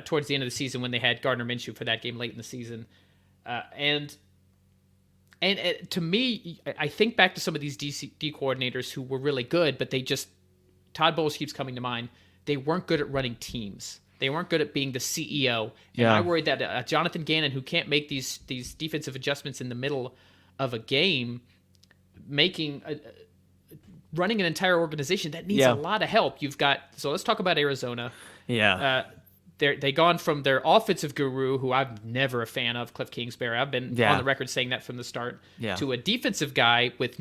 towards the end of the season when they had Gardner Minshew for that game late in the season. And to me, I think back to some of these D coordinators who were really good, but they just, Todd Bowles keeps coming to mind. They weren't good at running teams. They weren't good at being the CEO. And I worried that Jonathan Gannon, who can't make these defensive adjustments in the middle of a game, running an entire organization that needs a lot of help. So let's talk about Arizona. They gone from their offensive guru, who I'm never a fan of, Cliff Kingsbury. I've been on the record saying that from the start, to a defensive guy but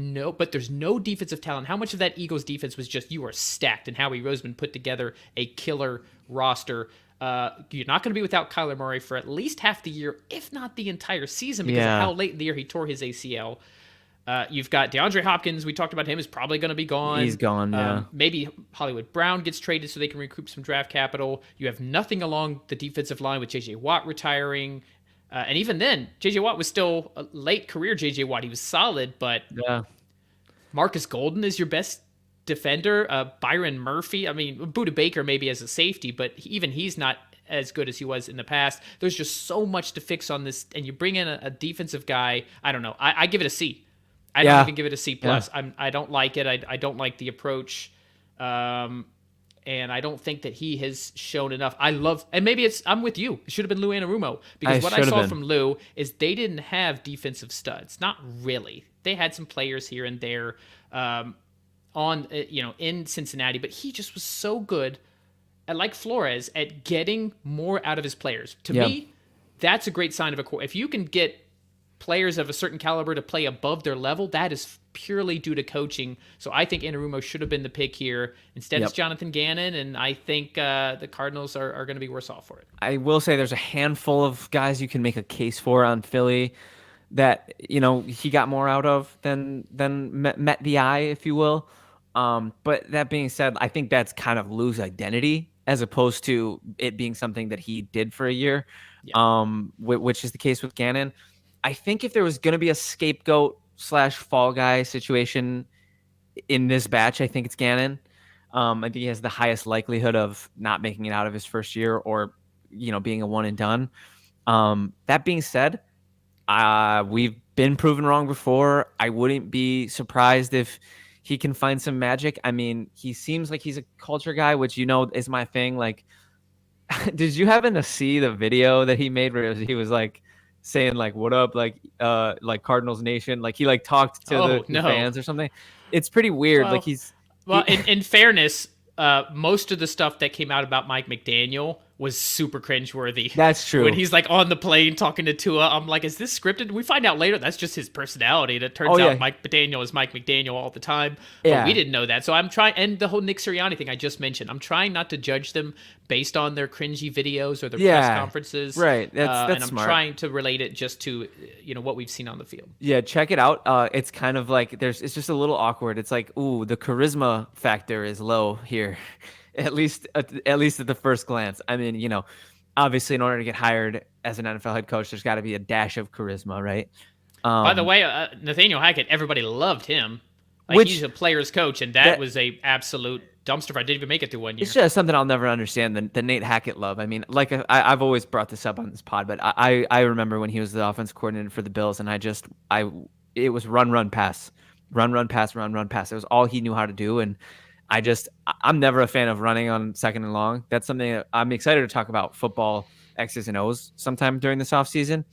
there's no defensive talent. How much of that Eagles defense was just, you are stacked, and Howie Roseman put together a killer roster. You're not going to be without Kyler Murray for at least half the year, if not the entire season, because of how late in the year he tore his ACL. You've got DeAndre Hopkins. We talked about him, is probably going to be gone. He's gone, Maybe Hollywood Brown gets traded so they can recoup some draft capital. You have nothing along the defensive line with J.J. Watt retiring. And even then, J.J. Watt was still a late career J.J. Watt. He was solid, but Marcus Golden is your best defender. Byron Murphy. I mean, Budda Baker maybe as a safety, but even he's not as good as he was in the past. There's just so much to fix on this, and you bring in a defensive guy. I don't know. I give it a C. I don't even give it a C plus. Yeah. I don't like it. I don't like the approach, and I don't think that he has shown enough. And maybe I'm with you. It should have been Lou Anarumo, because what I saw from Lou is they didn't have defensive studs. Not really. They had some players here and there in Cincinnati, but he just was so good at, like Flores, at getting more out of his players. To me, that's a great sign of a core. If you can get players of a certain caliber to play above their level, that is purely due to coaching. So I think Anarumo should have been the pick here. Instead, it's Jonathan Gannon, and I think the Cardinals are going to be worse off for it. I will say there's a handful of guys you can make a case for on Philly that, he got more out of than met the eye, if you will. But that being said, I think that's kind of Lou's identity, as opposed to it being something that he did for a year, which is the case with Gannon. I think if there was going to be a scapegoat / fall guy situation in this batch, I think it's Gannon. I think he has the highest likelihood of not making it out of his first year, or, being a one and done. That being said, we've been proven wrong before. I wouldn't be surprised if he can find some magic. I mean, he seems like he's a culture guy, which, is my thing. Like, did you happen to see the video that he made where he was like saying like, what up? Like Cardinals Nation. Like he like talked to the fans or something. It's pretty weird. In fairness, most of the stuff that came out about Mike McDaniel was super cringeworthy. That's true. When he's like on the plane talking to Tua, I'm like, is this scripted? We find out later that's just his personality. And it turns out Mike McDaniel is Mike McDaniel all the time. But we didn't know that. So I'm trying, and the whole Nick Sirianni thing I just mentioned, I'm trying not to judge them based on their cringy videos or their press conferences. Right. That's and I'm smart. trying to relate it just to, what we've seen on the field. Yeah, check it out. It's kind of like it's just a little awkward. It's like, ooh, the charisma factor is low here. At least at the first glance. I mean, obviously, in order to get hired as an NFL head coach, there's got to be a dash of charisma, right? By the way, Nathaniel Hackett, everybody loved him. He's a player's coach, and that was a absolute dumpster fire. Didn't even make it through 1 year. It's just something I'll never understand, the Nate Hackett love. I mean, like I've always brought this up on this pod, but I remember when he was the offense coordinator for the Bills, and it was run, pass. Run, pass. It was all he knew how to do, and I'm never a fan of running on second and long. That's something that I'm excited to talk about, football X's and O's sometime during this offseason.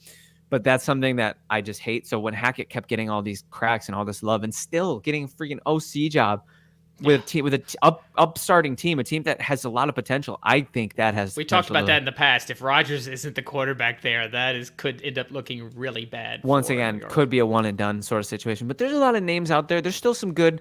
But that's something that I just hate. So when Hackett kept getting all these cracks and all this love and still getting a freaking OC job with an upstarting team, a team that has a lot of potential, I think that has. We talked about that in the past. If Rodgers isn't the quarterback there, could end up looking really bad. Once again, could be a one and done sort of situation. But there's a lot of names out there. There's still some good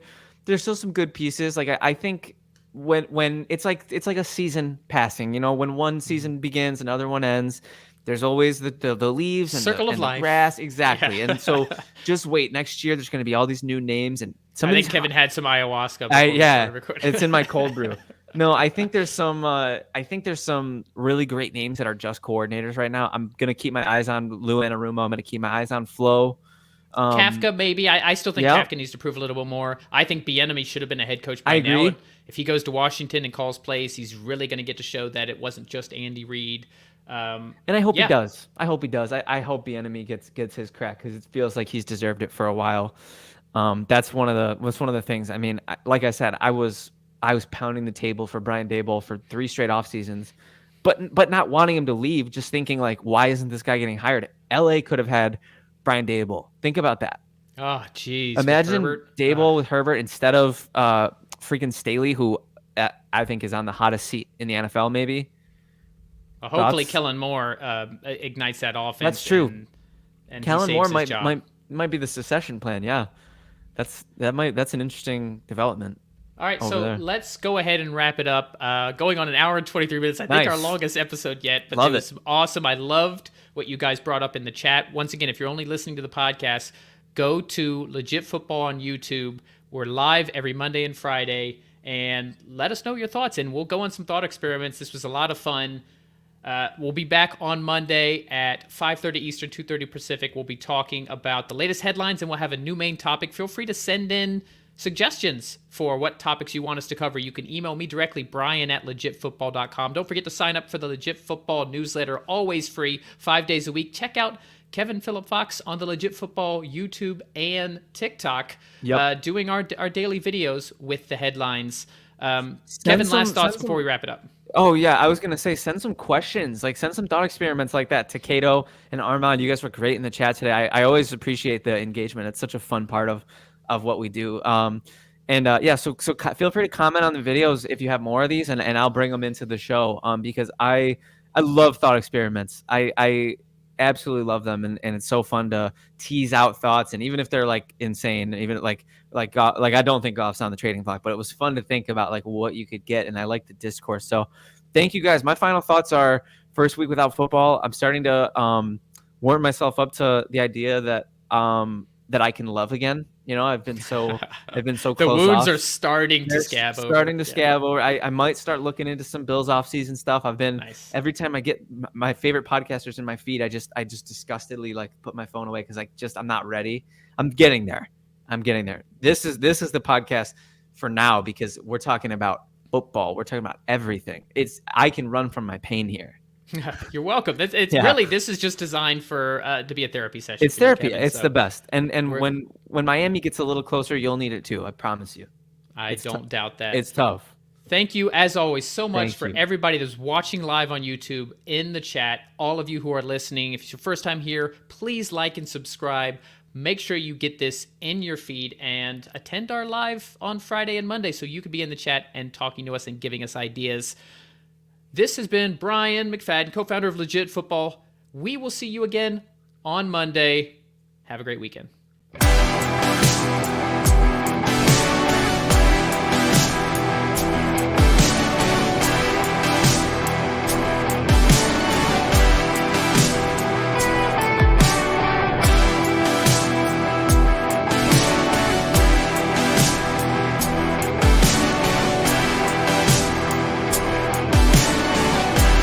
pieces. Like I think when it's like a season passing, when one season begins, another one ends. There's always the leaves and circle of life, the grass, exactly. Yeah. And so just wait. Next year, there's going to be all these new names, and I think Kevin had some ayahuasca. It's in my cold brew. No, I think there's some really great names that are just coordinators right now. I'm going to keep my eyes on Lou Anarumo. I'm going to keep my eyes on Flo. Kafka, maybe. I still think Kafka needs to prove a little bit more. I think Bieniemy should have been a head coach by now. If he goes to Washington and calls plays, he's really going to get to show that it wasn't just Andy Reid. And I hope he does. I hope Bieniemy gets his crack, because it feels like he's deserved it for a while. That's one of the things. I mean, like I said, I was pounding the table for Brian Daboll for 3 straight off seasons, but not wanting him to leave, just thinking like, why isn't this guy getting hired? LA could have had Brian Daboll. Think about that. Oh, geez. Imagine Daboll with Herbert instead of freaking Staley, who I think is on the hottest seat in the NFL, maybe. Well, hopefully Kellen Moore ignites that offense. That's true. And Kellen Moore might be the succession plan. Yeah, that's an interesting development. All right, so let's go ahead and wrap it up. Going on an hour and 23 minutes. I think our longest episode yet, but it was awesome. I loved what you guys brought up in the chat. Once again, if you're only listening to the podcast, go to Legit Football on YouTube. We're live every Monday and Friday, and let us know your thoughts, and we'll go on some thought experiments. This was a lot of fun. We'll be back on Monday at 5:30 Eastern, 2:30 Pacific. We'll be talking about the latest headlines, and we'll have a new main topic. Feel free to send in suggestions for what topics you want us to cover, you can email me directly, brian@legitfootball.com. Don't forget to sign up for the Legit Football newsletter, always free, 5 days a week. Check out Kevin Phillip Fox on the Legit Football YouTube and TikTok, doing our daily videos with the headlines. Kevin, last thoughts before we wrap it up. Oh, yeah. I was going to say, send some questions, like send some thought experiments like that to Cato and Armand. You guys were great in the chat today. I always appreciate the engagement. It's such a fun part of what we do. So feel free to comment on the videos if you have more of these, and I'll bring them into the show, because I love thought experiments. I absolutely love them, and it's so fun to tease out thoughts, and even if they're like insane, even like I don't think golf's on the trading block, but it was fun to think about like what you could get, and I like the discourse. So thank you guys. My final thoughts are, first week without football, I'm starting to warm myself up to the idea that I can love again. You know, I've been so close. The wounds are starting to scab over. Starting to scab over. I might start looking into some Bills offseason stuff. I've been every time I get my favorite podcasters in my feed, I just disgustedly like put my phone away because I'm not ready. I'm getting there. This is the podcast for now, because we're talking about football. We're talking about everything. I can run from my pain here. You're welcome. Really, this is just designed for to be a therapy session. It's therapy. Kevin, it's the best. And when Miami gets a little closer, you'll need it too. I promise you. I don't doubt that. It's tough. Thank you, as always, so much for everybody that's watching live on YouTube, in the chat, all of you who are listening. If it's your first time here, please like and subscribe. Make sure you get this in your feed and attend our live on Friday and Monday so you can be in the chat and talking to us and giving us ideas. This has been Brian McFadden, co-founder of Legit Football. We will see you again on Monday. Have a great weekend.